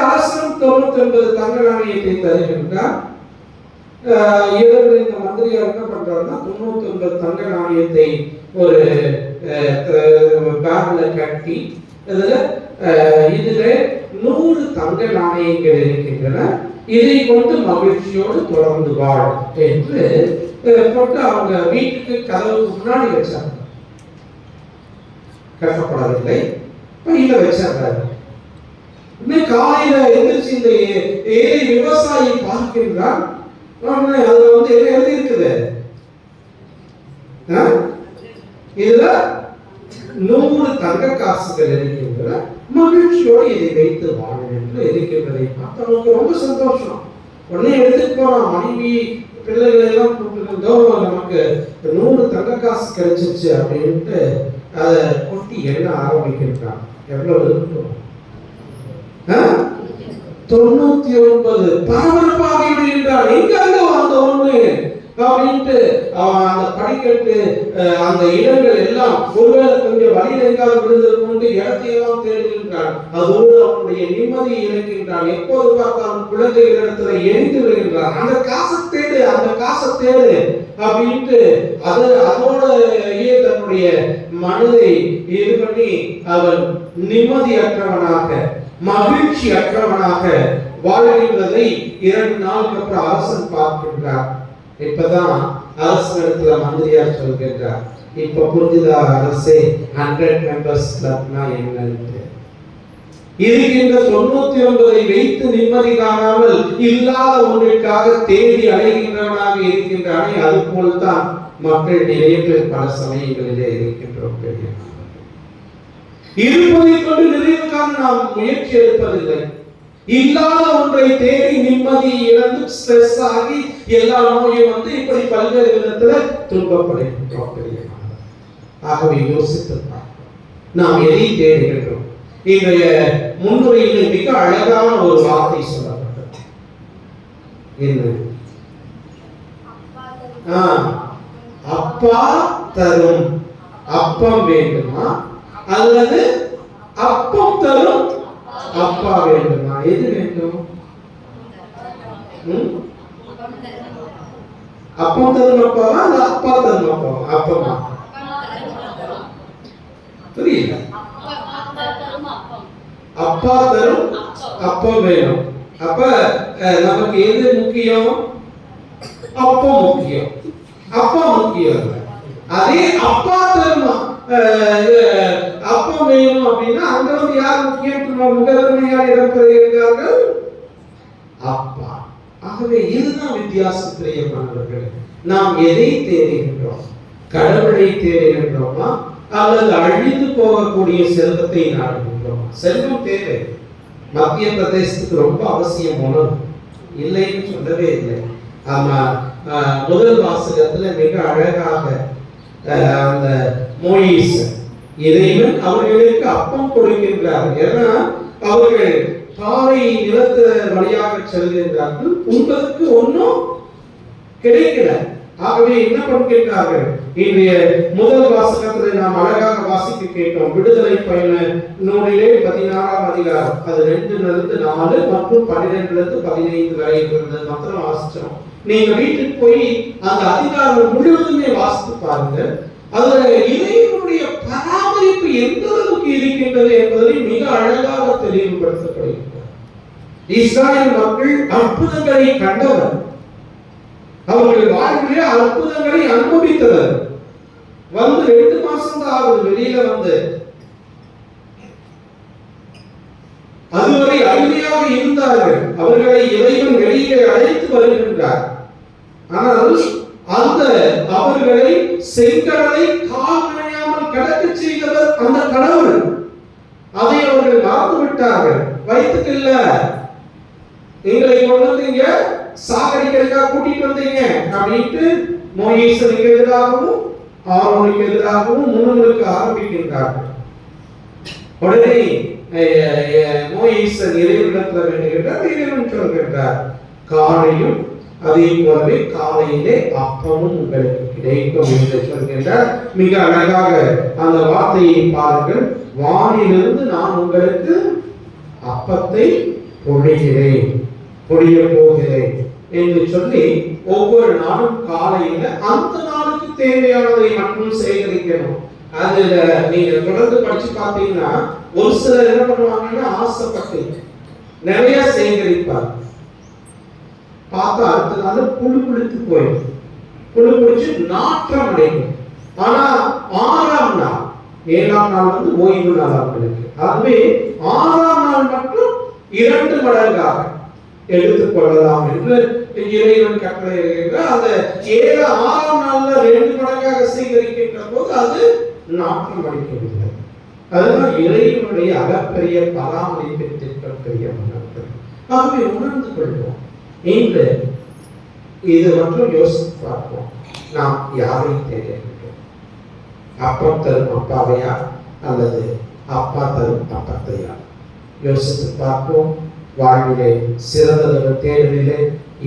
Speaker 2: அரசனும் 99 தங்க நாணயத்தை தருகின்றார். இவர்கள் இந்த மந்திரியார் என்ன பண்றாருன்னா, 99 தங்க நாணயத்தை ஒரு பேக்ல கட்டி இதுல 100 தங்க நாணயங்கள் இருக்கின்றன, இதை கொண்டு மகிழ்ச்சியோடு தொடர்ந்து வாழ் என்று போட்டு அவங்க வீட்டுக்கு கதவுக்கு முன்னாடி வச்சாங்க. கட்டப்படவில்லை, பையில வச்சாங்க. இன்னும் காலையில எந்திரிச்சு இந்த ஏழை விவசாயி பார்க்கின்றார், அதுல என்ன எழுதி இருக்குது, இதுல 100 தங்க காசுகள் இருக்கின்றன, மகிழ்ச்சியோடு இதை வைத்து வாழ என்று இருக்கின்றதை பார்த்து அவனுக்கு ரொம்ப சந்தோஷம். உடனே எடுத்துட்டு போறான், மனைவி பிள்ளைகளை எல்லாம் கூப்பிட்டு, நமக்கு 100 தங்க காசு கிடைச்சிச்சு அப்படின்ட்டு அதை கொட்டி எண்ண ஆரம்பிக்கின்றான். எவ்வளவு இருக்கும்? 99. பரபரப்பாக விடுகின்றான், எங்க அங்க வந்த ஒண்ணு அப்படின்ட்டு அவன் அந்த படிக்கட்டு அந்த இடங்கள் எல்லாம் ஒருவேளை கொஞ்சம் வழியில் எங்காவது விழுந்திருக்கும் இடத்தையெல்லாம் தேடுகின்றான். அதோடு அவனுடைய நிம்மதியை இழக்கின்றான். எப்போது பார்த்தாலும் குழந்தைகளிடத்துல எரிந்து விடுகின்றான். அந்த காசை தேடு, அந்த காசை தேடு அப்படின்ட்டு அதோடையே தன்னுடைய மனதை இது பண்ணி அவன் நிம்மதியற்றவனாக மகிழ்ச்சி அற்றவனாக வாழ்கின்றதை 2 நாளுக்கு அப்புறம் அரசன் பார்க்கின்றார். இப்பதான் அரசனிடத்துல மந்திரியார் சொல்கின்றார், இப்ப புரிஞ்சுதா அரசே 100 மெம்பர்ஸ் கிளப்னா என்னன்னு? இருக்கின்ற 99 வைத்து நிம்மதி காணாமல் இல்லாத ஒன்றிற்காக தேடி அலைகின்றவனாக இருக்கின்றானே, அது போல்தான் மக்கள் நிறைய பேர் பல சமயங்களிலே இருக்கின்றோம். இருப்பதை கொண்டு நிறைவுக்காக நாம் முயற்சி எடுப்பதில்லை. இல்லாத ஒன்றை தேடி நிம்மதி இழந்து ஸ்ட்ரெஸ் ஆகி எல்லா நோயும் இப்படி பல்வேறு விதத்துல துன்பப்படுகின்றோம். ஆகவே யோசித்து நாம் எதை தேடுகின்றோம்? இன்றைய முன்னுரையில் மிக அழகான ஒரு வார்த்தை சொல்லப்பட்டது. என்ன? அப்பா தரும் அப்பம் வேண்டுமா அல்லது அப்பம் தரும் அப்பா வேண்டுமா? எது வேண்டும்? அப்பம் தரும் அப்பாவா அல்ல அப்பா தரும் அப்பாவா? அப்பமா? புரியல. அப்பா தரும் அப்பம் வேணும். அப்ப நமக்கு எது முக்கியம்? அப்பம் முக்கியம், அப்பா முக்கியம். அதே அப்பா தரும் அப்பம் வேணும் அப்படின்னா அங்க யார் முக்கியம்? முதன்மையாக இடம்பெறுகிறார்கள் அப்பா. ஆகவே இதுதான் வித்தியாசம். பிரியமானவர்களே, நாம் எதை தேடுகின்றோம்? கடவுளை தேடுகின்றோமா அல்லது அழிந்து போகக்கூடிய செல்வத்தை நாடுகின்றோமா? செல்வம் தேவை, மத்திய பிரதேசத்துக்கு ரொம்ப அவசியம் உணவு, இல்லைன்னு சொல்லவே இல்லை. ஆமா, முதல் வாசகத்துல மிக அழகாக அந்த மோயிஸ் இறைவன் அவர்களுக்கு அப்பம் கொடுக்கின்றார். ஏன்னா அவர்கள் பாறை நிலத்து வழியாக செல்கின்றார்கள், உங்களுக்கு ஒன்றும் கிடைக்கல. ஆகவே என்ன பண்ணுகின்றார்கள்? இன்றைய முதல் வாசகத்தில் நாம் அழகாக வாசிக்க கேட்டோம். விடுதலை பயண நூலிலே 16ஆம் அதிகாரம், அது 2-4 மற்றும் 12-15 வரை இருந்தது மாத்திரம் வாசிச்சோம். நீங்க வீட்டுக்கு போய் அந்த அதிகாரம் முழுவதுமே வாசித்து பாருங்க. அதுல இறைவனுடைய பராமரிப்பு எந்த அளவுக்கு இருக்கின்றது என்பதை மிக அழகாக தெளிவுபடுத்தப்படுகிறது. இஸ்ராயல் மக்கள் அற்புதங்களை கண்டவர், அவர்கள் வாழ்விலே அற்புதங்களை அனுபவித்தவர். வந்து 2 மாசம் தான் ஆகுது வெளியில வந்து. அதுவரை அடிமையாக இருந்தார்கள். அவர்களை இறைவன் வெளியே அழைத்து வருகின்றார். ஆனால் அந்த அவர்களை செங்கடலை கால் நனையாமல் கடக்க செய்தவர் அந்த கடவுள். அதை அவர்கள் மறந்து விட்டார்கள். வயிற்றுக்கு இல்ல, எங்களை கொண்டு வந்தீங்க, சாகடிக்கிறதுக்காக கூட்டிட்டு வந்தீங்க அப்படின்ட்டு மோசேசுக்கு எதிராகவும் ஆரோனுக்கு எதிராகவும் முன்னெடுக்க ஆரம்பிக்கின்றார்கள். உடனே மோசேஸ் இறைவனிடத்தில் வேண்டுகின்றார். இறைவன் சொல்கின்றார், காலையும் அதே போலவே காலையிலே அப்பமும் உங்களுக்கு கிடைக்கும் என்று சொல்கின்றார். மிக அழகாக அந்த வார்த்தையை பாருங்கள். வானிலிருந்து நான் உங்களுக்கு அப்பத்தை பொழிகிறேன், பொழிய போகிறேன் என்று சொல்லி ஒவ்வொரு நாளும் காலையில அந்த நாளுக்கு தேவையானதை மட்டும் சேகரிக்கணும். அதுல நீங்க தொடர்ந்து படிச்சு பார்த்தீங்கன்னா ஒரு சிலர் என்ன பண்ணுவாங்கன்னா ஆசைப்பட்டு நிறைய சேகரிப்பார். பார்த்தா அடுத்த நாள் புழு புளித்து போயிடும், புழு புளிச்சு நாற்றம் அடைக்கும். ஆனா 6ஆம் நாள் 7ஆம் நாள் வந்து ஓய்வு நாள் அவங்களுக்கு. ஆகவே 6ஆம் நாள் மட்டும் 2 மடங்காக எடுத்துக் கொள்ளலாம் என்று இறைவன் கட்டளை இருக்கின்றார். அந்த 6ஆம் நாள்ல 2 மடங்காக சேகரிக்கின்ற போது அது நாற்றம் அடிக்கவில்லை. அதுதான் இறைவனுடைய அகப்பெரிய பராமரிப்பு திட்டப்பெரிய மனத்தில். ஆகவே உணர்ந்து கொள்வோம். இன்று இது மட்டும் யோசித்து பார்ப்போம். நாம் யாரை தேடுகின்றோம்? அப்பம் தரும் அப்பாவையா அல்லது அப்பா தரும் அப்பத்தையா? யோசித்து பார்ப்போம். வாழ்விலே சிறந்ததொரு தேடலிலே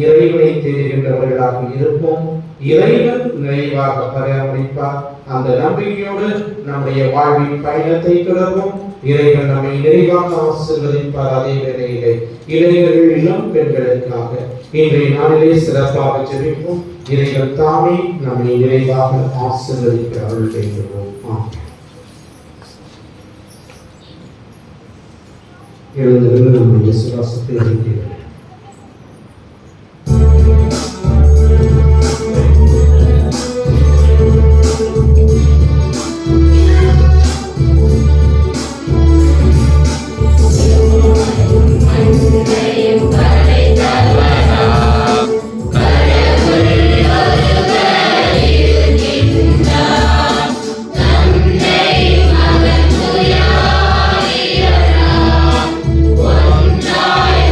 Speaker 2: இறைவனை தேடுகின்றவர்களாக இருப்போம். இறைவன் நிறைவாக பராமரிப்பார். அந்த நம்பிக்கையோடு நம்முடைய வாழ்வின் பயணத்தை தொடர்வோம். இறைவன் நம்மை நிறைவாக ஆசீர்வதிப்பார். அதே வேளையிலே இளைஞர்கள் இளம் பெண்களுக்காக இன்றைய நாளிலே சிறப்பாக ஜெபிப்போம். இறைவன் தாமே நம்மை நிறைவாக ஆசீர்வதிக்க அருள் செய்கிறோம். எழுந்து நம்முடைய சுவாசத்தை அறிகிறோம்.
Speaker 6: ஒன்றாய்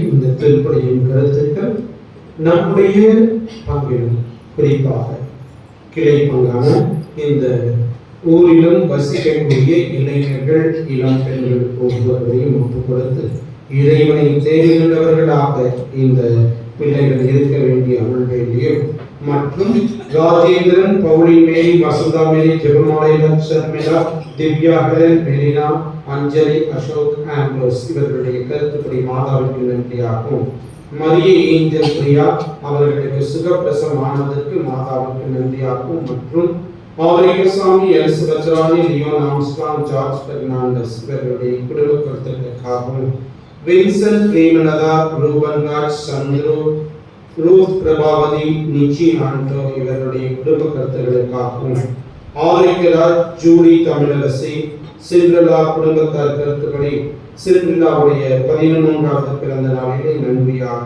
Speaker 2: இந்த திருப்பணியின் கருத்துக்கள் நம்முடைய பங்கிலும் குறிப்பாக கிளை பங்கான இந்த ஊரிலும் வசிக்கக்கூடிய இளைஞர்கள் இளம் பெண்கள் ஒவ்வொருவரையும் ஒப்புக் கொடுத்து இறைவனை தேடுகின்றவர்களாக இந்த பிள்ளைகள் இருக்க வேண்டிய அருள் வேண்டியும் மற்றும் ராஜேந்திரன், பவுலி மேரி, வசந்தா மேரி, ஜெபமாலை சர்மிளா, திவ்யா, ஹெலன், மெலினா, அஞ்சலி, அசோக், ஆம்ப்ரோஸ் இவர்களுடைய கருத்துப்படி மாதாவிற்கு நன்றியாகும். மரிய ஏஞ்சல் பிரியா அவர்களுக்கு சுகப்பிரசமானதற்கு மாதாவுக்கு நன்றியாகும். மற்றும் ஆரோக்கியசாமி, எலிசபெத் ராணி, லியோன் ஆம்ஸ்ட்ராங், ஜார்ஜ் பெர்னாண்டஸ் இவர்களுடைய குடும்ப கருத்துக்களுக்காகவும், வின்சென்ட், பிரேமலதா, ரூபன் ராஜ், சந்துரு, ரூத் பிரபாவதி, நிச்சி ஆண்டோ இவருடைய குடும்ப கருத்துக்களுக்காகவும், ஆரோக்கியராஜ், ஜூலி தமிழரசி, சில்வில்லா குடும்பத்தார் கருத்துப்படி சில்வில்லாவுடைய 13வது பிறந்த நாளிலே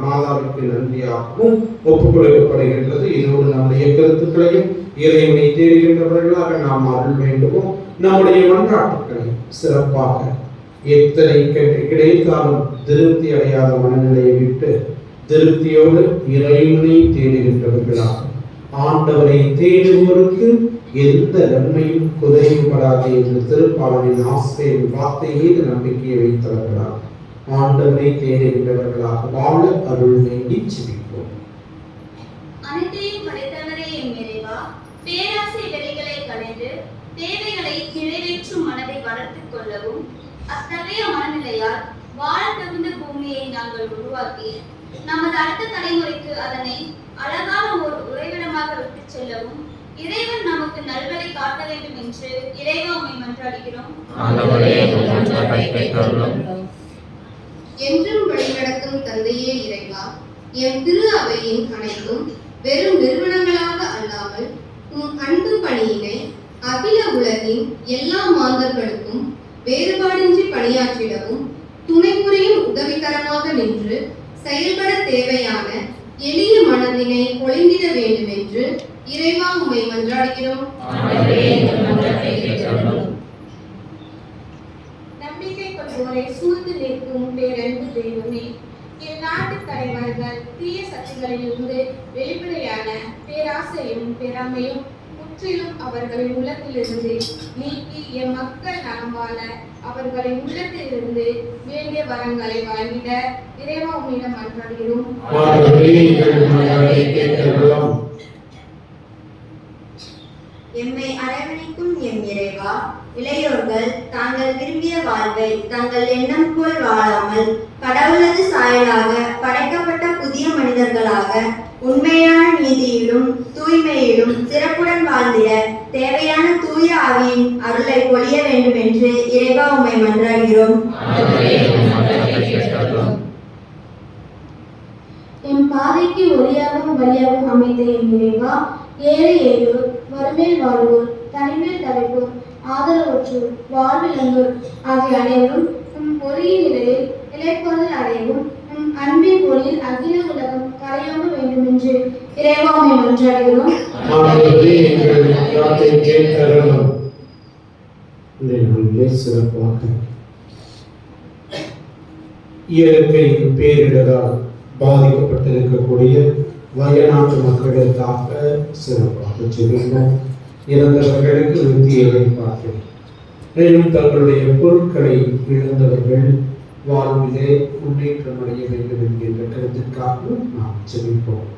Speaker 2: மாதாவிற்கு நன்றியாகவும் ஒப்புக் கொடுக்கப்படுகின்றது. இதோடு நம்முடைய கருத்துக்களையும் இறைவனை தேடுகின்றவர்களாக நாம் அருள் வேண்டுமோ நம்முடைய மன்றாட்டுக்களை சிறப்பாக எத்தனை கிடைத்தாலும் திருப்தி அடையாத மனநிலையை விட்டு திருப்தியோடு இறைவனை தேடுகின்றவர்களாக ஆண்டவரை தேடுவோருக்கு எந்த நன்மையும் குறைவுபடாது என்று திருப்பாடலின் ஆசிரியர் வார்த்தை மீது நம்பிக்கையை வைத்தவர்களாக ஆண்டவரை தேடுகின்றவர்களாக வாழ அருள் வேண்டி ஜெபிப்போம்.
Speaker 4: அனைத்தையும் படைத்தவரே என் இறைவா, பேராசை வெறிகளை களைந்து தேவைகளை நிறைவேற்றும் மனதை வளர்த்துக் கொள்ளவும் அத்தகைய மனநிலையால் வாழ தகுந்த பூமியை நாங்கள் உருவாக்கி நமது அடுத்த தலைமுறைக்கு அதனை அழகான ஒரு உறைவிடமாக விட்டுச் செல்லவும் இறைவன் நமக்கு நல்வழி காட்ட வேண்டும் என்று இறைவா உம்மை மன்றாடுகிறோம்.
Speaker 6: என்றும் வழிநடத்தும் தந்தையே இறைவா, எம் திரு அவையின் அனைத்தும் வெறும் நிறுவனங்களாக அல்லாமல் உம் அன்பு பணியினை அகில உலகின் எல்லா மாந்தர்களுக்கும் வேறுபாடின்றி பணியாற்றிடவும் துணை புரியும் உதவிகரமாக நின்று செயல்பட தேவையான எளிய மனதினை பொழிந்திட வேண்டும் என்று இறைவா உம்மை மன்றாடுகிறோம்.
Speaker 7: நம்பிக்கை கொள்வோரை சூழ்ந்து நிற்கும் பேரன்பு தெய்வமே, இந்நாட்டு தலைவர்கள் தீய சக்திகளிலிருந்து வெளிப்படையான பேராசையும் பெறாமையும் முற்றிலும் அவர்களின் உள்ளத்திலிருந்து நீக்கி எம் மக்கள் நலம் வாழ அவர்களின் உள்ளத்திலிருந்து வேண்டிய வரங்களை வழங்கிட இறைவா உம்மிடம் மன்றாடுகிறோம்.
Speaker 8: எம்மை அரவணைக்கும் எம் இறைவா, இளையோர்கள் தாங்கள் விரும்பிய வாழ்வை தங்கள் எண்ணம் போல் வாழாமல் கடவுளது சாயலாக படைக்கப்பட்ட புதிய மனிதர்களாக உண்மையான நீதியிலும் தூய்மையிலும் சிறப்புடன் வாழ்ந்திட தேவையான தூய ஆவியின் அருளை பொழிய வேண்டும் என்று இறைவா உம்மை மன்றாடுகிறோம்.
Speaker 1: என் பாதைக்கு ஒளியாகவும் வழியாகவும் அமைந்த என் இறைவா, ஏழை ஏழோர், வறுமையில் வாழ்வோர், தனிமையில் தவிப்போர், ஆதரவற்றோர், வாழ்விழந்தோர் ஆகிய அனைவரும் உம் ஒளியின் நிலையில் இலைப்பாறுதல் அடையவும் உம் அன்பின் ஒளியில் அகில உலகம் கரையோங்க வேண்டும் என்று இறைவா உம்மை மன்றாடுகிறோம்.
Speaker 2: சிறப்பாக இயற்கையின் பேரிடரால் பாதிக்கப்பட்டிருக்கக்கூடிய வயநாட்டு மக்களுக்காக சிறப்பாக ஜெபிப்போம். இறந்தவர்களுக்கு நித்தியவை பார்ப்போம். மேலும் தங்களுடைய பொருட்களை இழந்தவர்கள் வாழ்விலே முன்னேற்றம் அடைய வேண்டும் என்கின்ற கருத்துக்காக நாம் ஜெபிப்போம்.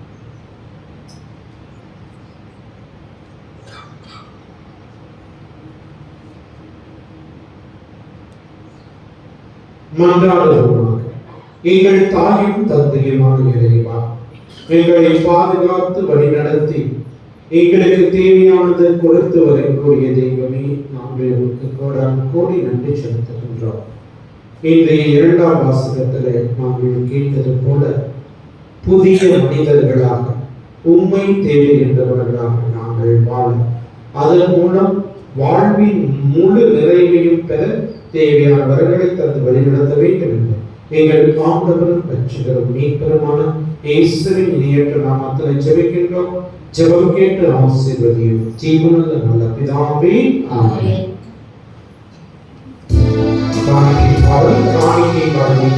Speaker 2: மன்றாடுவோமாக. எங்கள் தாயும் தந்தையுமான இறைவா, எங்களை பாதுகாத்து வழிநடத்தி எங்களுக்கு தேவையானது கொடுத்து வரக்கூடிய தெய்வமே, நாங்கள் உங்களுக்கு கோடான கோடி நன்றி செலுத்துகின்றோம். இன்றைய 2ஆம் வாசகத்தில் நாங்கள் கேட்டது போல புதிய மனிதர்களாக உம்மை தேடுகின்றவர்களாக நாங்கள் வாழ, அதன் மூலம் வாழ்வின் முழு நிறைவையும் பெற தேவையான வரங்களை தந்து வழிநடத்த வேண்டும் என்று எங்கள் ஆண்டவரும் ரட்சகரும் மீட்பருமான இயேசுவின் இணையற்ற நாமத்தில் ஜெபிக்கின்றோம். ஜெபம் கேட்டு ஆசீர்வதியும் ஜீவனுள்ள நல்ல பிதாவே, ஆமென். காணிக்கை பாடல்.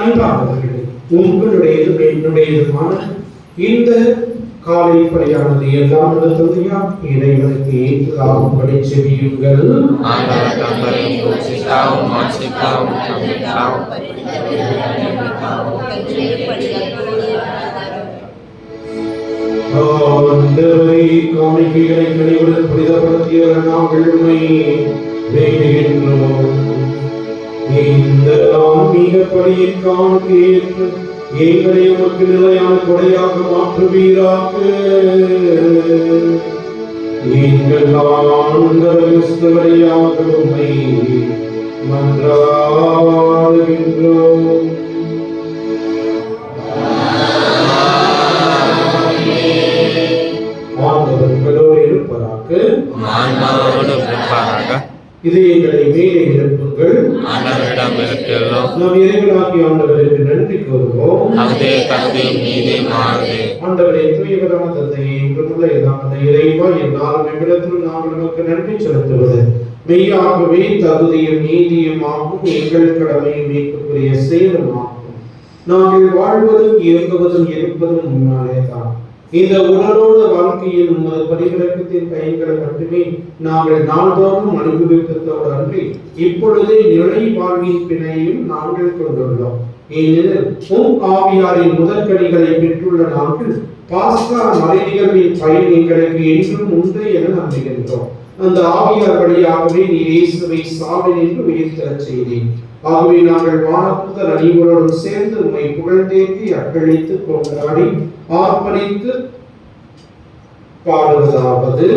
Speaker 2: அன்பானவர்களே, உங்களுடையதும் என்னுடையதுமான இந்த காலை பணியானது எல்லாம் தந்தையா இறைவனுக்கு ஏற்றதாகும்படி செவியுங்கள். ஆண்டவரே, காணிக்கைகளை கனிவுடன் புனிதப்படுத்திய நாங்கள் உம்மை வேண்டுகின்றோம். இந்த ஆன்மீக பணியின் காணிக்கையேற்று எங்களை உமக்கு நிலையான கொடையாக மாற்றுவீராக. எங்கள் ஆண்டவர் கிறிஸ்து வழியாக உம்மை மன்றாடுகின்றோம். ஆண்டவர் உங்களோடு இருப்பாராக. இது எங்களை மேலே எழுப்புங்கள். நாம் இறைவனாகிய ஆண்டவருக்கு நன்றி கூறுவோம். ஆண்டவரே, தூயவரான தந்தையே, இன்றுமுள்ள அந்த இறைவா, என்னாலும் எவ்விடத்திலும் நாங்கள் நமக்கு நன்றி செலுத்துவது மெய்யாகவே தகுதியும் நீதியுமாகும், எங்கள் கடமையும் மீட்புக்குரிய செயலுமாகும். நாங்கள் வாழ்வதும் இயங்குவதும் இருப்பதும் முன்னாலேதான். இந்த உடலோடு வாழ்க்கையில் உமது பரிவிலக்கத்தின் பயன்களை மட்டுமே நாங்கள் நாள்தோறும் அனுபவித்ததோடு அன்றி இப்பொழுதே நிலை வாழ்வின் பிணையும் நாங்கள் கொண்டுள்ளோம். ஏனெனில் ஆவியாரின் முதற்கடிகளை பெற்றுள்ள நாங்கள் பாஸ்கா மறை நிகழ்வின் பயன் எங்களுக்கு என்றும் உண்டு என நம்புகின்றோம். அந்த ஆவியார் வழியாகவே நீர் இயேசுவை சாவினின்று உயிர்த்தெழச் செய்தீர். ஆகவே நாங்கள் வானதூதர் அனைவரோடும் சேர்ந்து உம்மை புகழ்ந்தேத்தி அக்களித்து கொண்டாடி ஆர்ப்பரித்து பாடுவதாவது: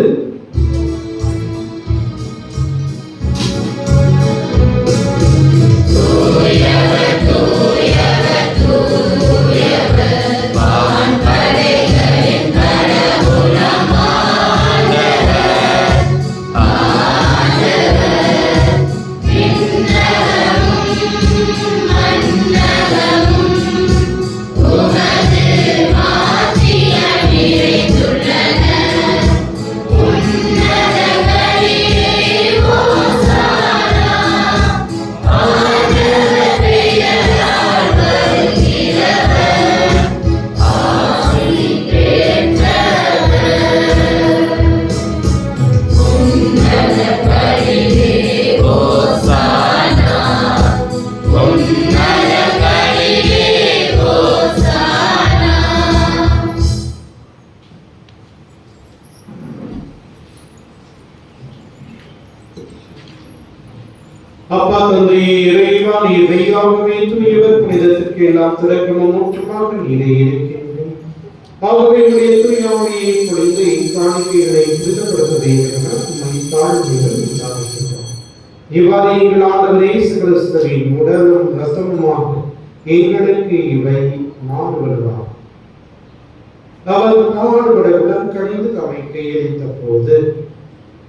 Speaker 2: அப்பா தந்தையே, இறைவா, நீர் மெய்யாகவே தூயவர், புனிதத்திற்கு எல்லாம் திறக்கமும் ஊற்றுமாக நீரே இருக்கின்றீர். ஆகவே உடைய தூயாமையை பொழிந்து காணிக்கைகளை புனிதப்படுத்த வேண்டும் என உம்மை தாழ்மையுடன் விண்ணப்பிக்கின்றோம். இவ்வாறு எங்கள் ஆண்டவர் இயேசு கிறிஸ்துவின் உடலும் இரத்தமுமாக எங்களுக்கு இவை மாறுவதாகும். அவர் பாடுபட உடன் கழிந்து தம்மை கையளித்த போது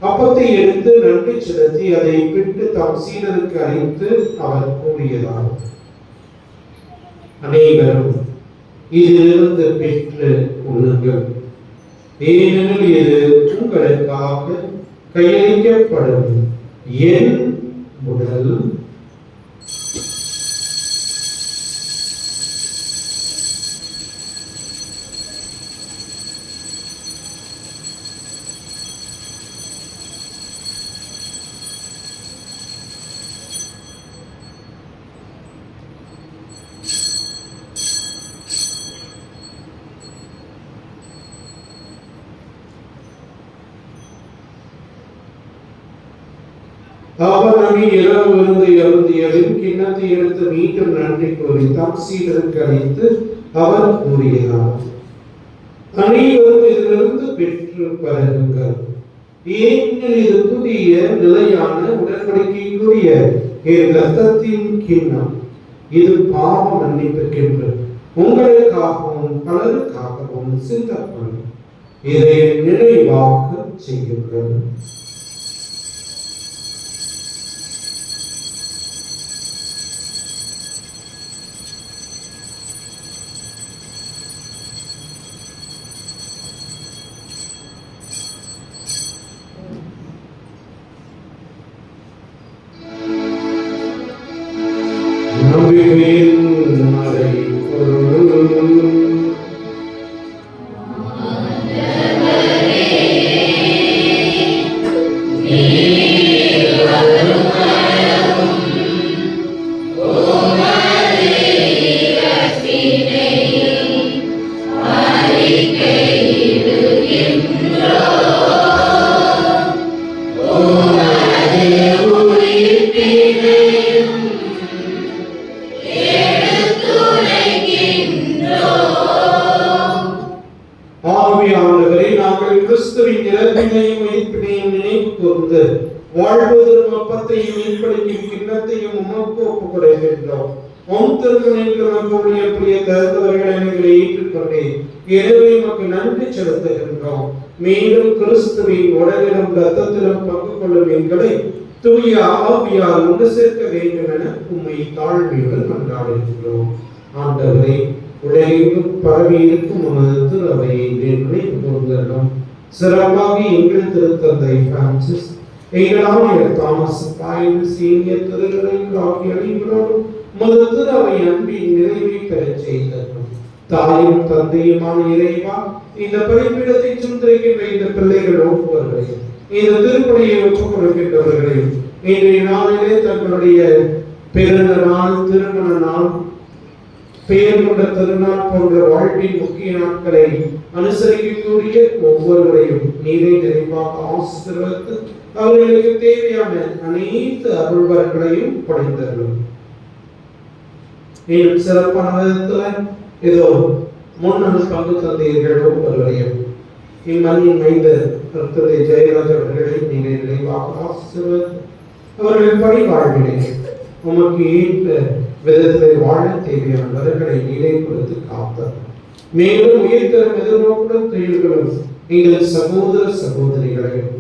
Speaker 2: அப்பத்தை எடுத்து நன்றி செலுத்தி அதை பிட்டு தம் சீடருக்கு அளித்து அவர் கூறியதாகும்: அனைவரும் இதிலிருந்து பெற்று உண்ணுங்கள், ஏனெனில் இது உங்களுக்காக கையளிக்கப்படும் என் உடல். அவர் நம்பி இரவு விருந்து அருந்தியதும் கிண்ணத்தை எடுத்து மீண்டும் நன்றி கூறி தம் சீடருக்கு அளித்து அவர் கூறினார்: அனைவரும் இதிலிருந்து பெற்று பருகுங்கள், ஏனெனில் இது புதிய நிலையான உடன்படிக்கைக்குரிய என் இரத்தத்தின் கிண்ணம். இது பாவ மன்னிப்புக்கென்று உங்களுக்காகவும் பலருக்காகவும் சிந்தப்படும். இதை நினைவாக செய்யுங்கள். நம்பிக்கையின் மறைபொருள். ஆவியானவரே, நாங்கள் கிறிஸ்துவின் இறப்பினையும் உயிர்ப்பினையும் நினைவு கூர்ந்து வாழ்வதற்கும் அப்பத்தையும் மீன்படிக்கும் கிண்ணத்தையும் உமக்கு ஒப்புக் கொடுக்கின்றோம். உம் திருமணங்கள் மக்களுடைய பிரிய தருந்தவர்களை எங்களை ஏற்றுக்கொண்டே எனவே உமக்கு நன்றி செலுத்துகின்றோம். மேலும் கிறிஸ்துவின் உடலிலும் இரத்தத்திலும் பங்கு கொள்ளும் எங்களை தூய ஆவியால் ஒன்று சேர்க்க வேண்டும் என உம்மை தாழ்மையுடன் கொண்டாடுகின்றோம். ஆண்டவரே, உலகெங்கும் பரவி இருக்கும் உமது திருவையை நினைவு கூர்ந்தோம். சிறப்பாக எங்கள் திருத்தந்தை பிரான்சிஸ், எங்கள் ஆணையர் தாமஸ் பாயின் சீனியர் திருநிலைகள் ஆகிய அனைவரோடும் உமது திருவை அன்பின் நிறைவை பெறச் செய்தோம். தாயும் தந்தையுமான இறைவா, இந்த பரிபிடத்தை சுந்தரிக்கின்ற இந்த பிள்ளைகள் ஒவ்வொருவரையும், இந்த திருப்பணியை ஒப்புக் கொடுக்கின்றவர்களையும் இன்றைய நாளிலே தங்களுடைய பிறந்த நாள், திருமண நாள், பெயர் கொண்ட திருநாள் போன்ற வாழ்வின் முக்கிய நாட்களை அனுசரிக்கக்கூடிய ஒவ்வொருவரையும் நீரை நிறைவாக ஆசீர்வதித்து அவர்களுக்கு தேவையான அனைத்து அருள்வரங்களையும் படைத்தருளும். மேலும் சிறப்பான விதத்துல ஏதோ முன்னாள் பங்கு தந்தையர்கள் ஒவ்வொருவரையும் இம்மண்ணின் மைந்தர் கர்த்தருடைய ஜெயராஜ் அவர்களை நீரை நிறைவாக ஆசீர்வதித்து அவர்கள் பணி வாழ்வினை உமக்கு ஏற்ற விதத்தில் வாழ தேவையான வரங்களை நீரை கொடுத்து காத்தார். மேலும் உயிர்த்தரும் எதிர்நோக்குடன் தொழில்களும் எங்கள் சகோதர சகோதரிகளையும்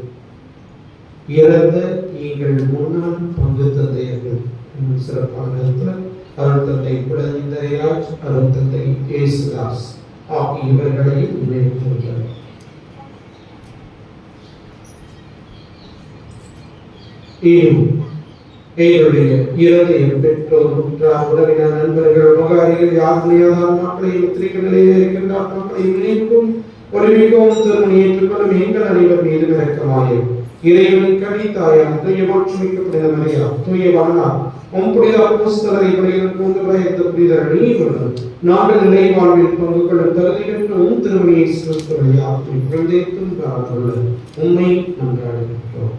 Speaker 2: இறந்த எங்கள் முன்னாள் பங்கு தந்தையர்கள் சிறப்பான விதத்தில் அருள் தந்தை குழந்தைராஜ், அருள் தந்தை ஏசுதாஸ் ஆகிய இவர்களையும் நினைவு கூறுகிறார். எங்களுடைய இருதயம் பெற்றோர், உற்றார், உறவினர், நண்பர்கள், உபகாரிகள், யாத்திரையாளர் மக்களையும் உத்திரிக்க நிலையில் இருக்கின்ற மக்களையும் நினைக்கும் ஒருமிகவும் திருமணி ஏற்றுக்கொள்ளும் எங்கள் அனைவர் மீது இறக்கமாயும் இறைவனின் கவிதாயம் தூய மாற்றுமிக்க புனித மரியா, தூய வானா உம் புனித அப்போஸ்தலரை படையின் கூண்டுகளை எந்த புனிதர் நீங்களும் நாங்கள் நிலை வாழ்வில் பங்கு கொள்ளும் தகுதிகின்ற உம் திருமணியை சிறுத்துறையா குழந்தைக்கும் காத்துள்ள உண்மை நன்றாடுகின்றோம்.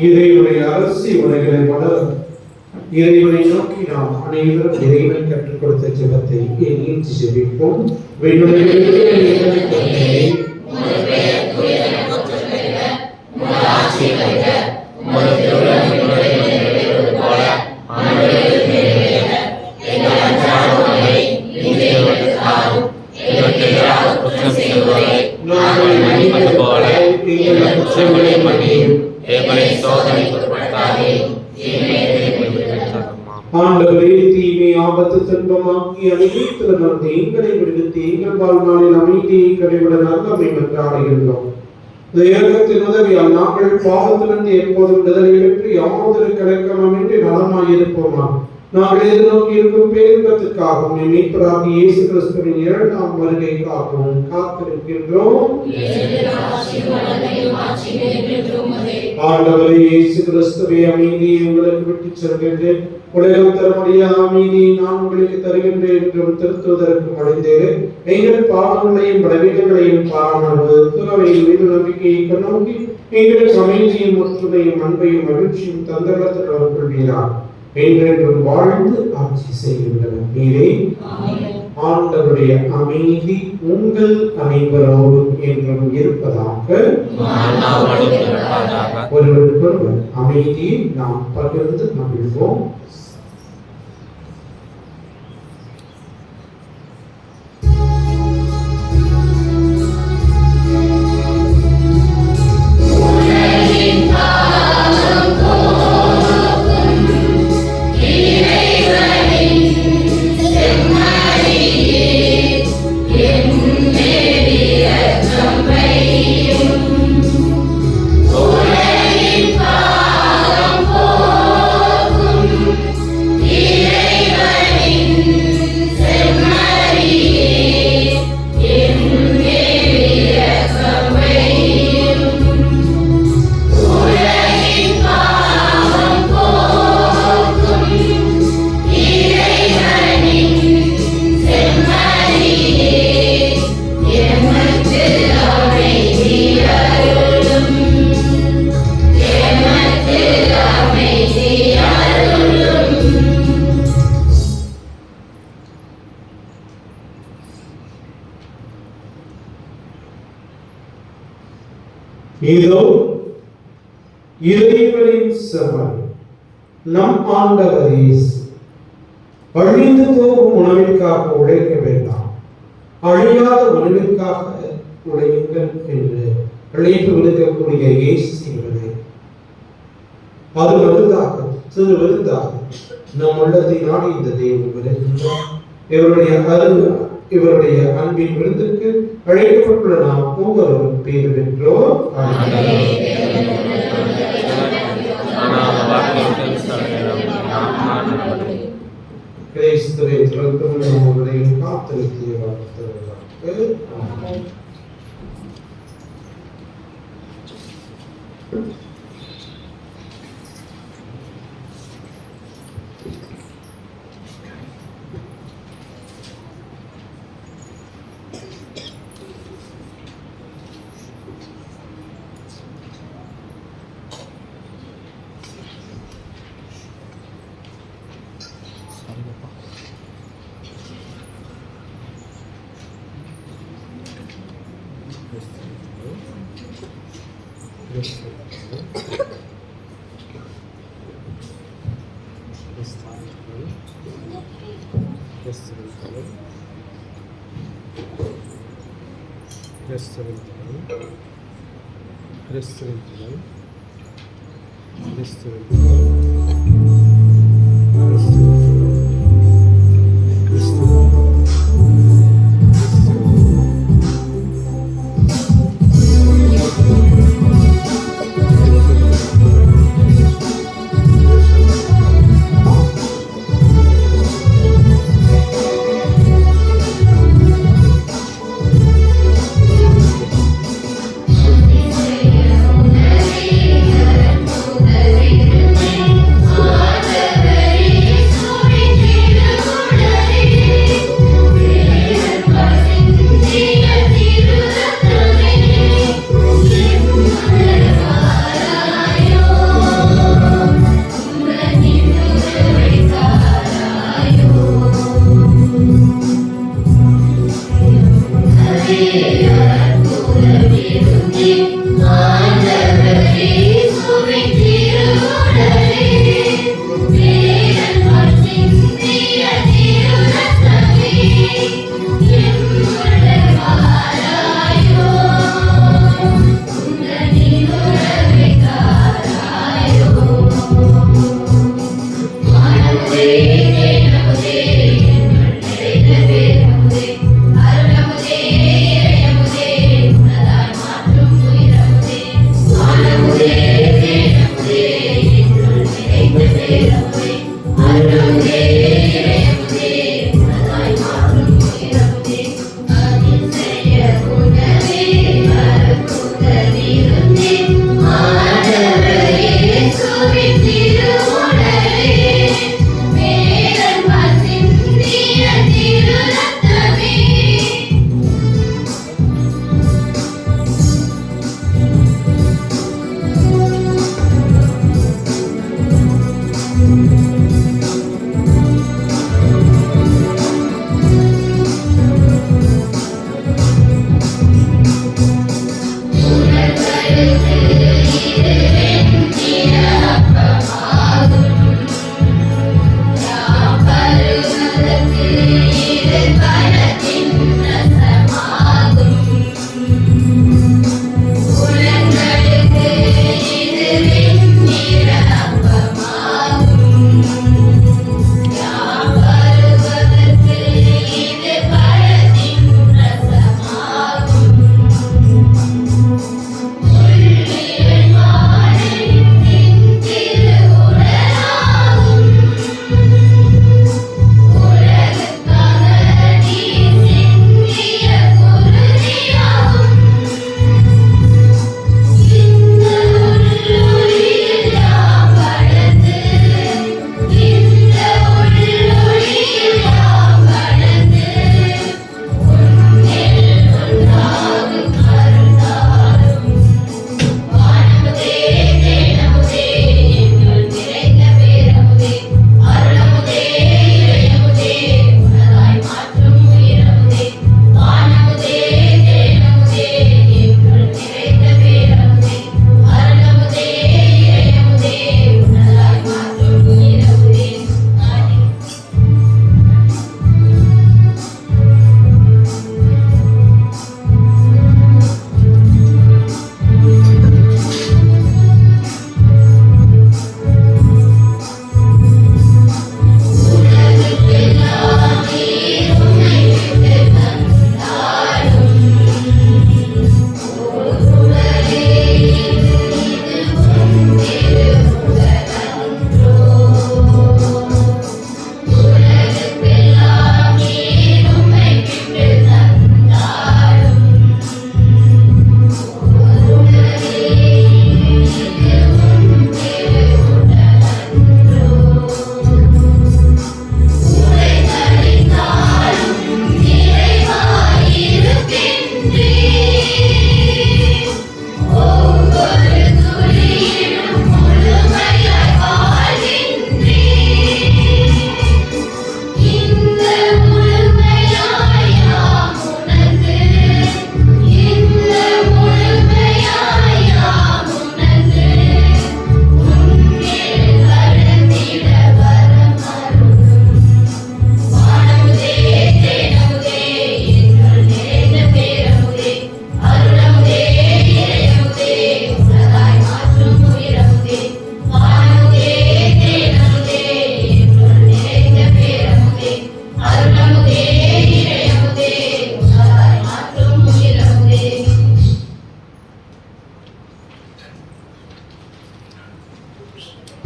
Speaker 2: இறைவனுடைய அரசி உலகளை வளர இறைவனை நோக்கி நாம் அனைவரும் இறைவன் கற்றுக் கொடுத்த ஜெபத்தை நீட்டி ஜெபிப்போம். ஆண்டவரே, தீமை ஆபத்து துன்பமாக்கி அனைத்திலிருந்து எங்களை விடுவித்து எங்கள் வாழ்நாளில் அமைதியை கடைவிட நல்லமை மன்றாடுகின்றோம். இயக்கத்தின் உதவியால் நாங்கள் பாவத்திலிருந்து எப்போதும் விடுதலை பெற்று யாவதற்கு கலக்கமின்றி நலமாயிருப்போமா. நாங்கள் எதிர்நோக்கி இருக்கும் பேரின்பத்திற்காகவும் மீட்பராகிய இயேசு கிறிஸ்துவின் இரண்டாம் வருகைக்காகவும் காத்திருக்கின்றோம். ஆண்டவரே இயேசு கிறிஸ்துவே, அமைதியை உங்களுக்கு விட்டுச் செல்கின்றேன். உலகம் தர முடியாத அமைதியை நான் உங்களுக்கு தருகின்றேன் என்றும் திருத்துவதற்கு அடைந்தேன். எங்கள் பாவங்களையும் பலவீனங்களையும் பாராமல் துறவையில் மீது நம்பிக்கையை கண்ணோக்கி எங்களுக்கு அமைதியும் ஒற்றுமையும் அன்பையும் மகிழ்ச்சியும் தந்தளத்துடன் கொள்கிறார். என்றென்றும் வாழ்ந்து ஆட்சி செய்கின்றனர் நீரே. ஆண்டவருடைய அமைதி உங்கள் அனைவரோடும் என்றும் இருப்பதாக. ஒருவருக்கொருவர் அமைதியை நாம் பகிர்ந்து மகிழ்வோம். இதோ இறைவனின் செம்மறி, நம் ஆண்டவர் இயேசு. அழிந்து போகும் உணவிற்காக உழைக்க வேண்டாம், அழியாத உணவிற்காக உழையுங்கள் என்று அழைப்பு விடுக்கக்கூடிய இயேசு செய்வது அது விருந்தாக, சிறு விருந்தாக நம் உள்ளத்தை நாடி இந்த தெய்வம் விருந்தார். இவருடைய அன்பின் விருந்துக்கு அழைக்கப்பட்டுள்ள நாம் ஒவ்வொருவரும் பேர் பெற்றோர். கிறிஸ்துவை திறக்கும் நம்முடைய காத்திருக்கிய வாழ்த்துகிறார்கள்.
Speaker 9: Oh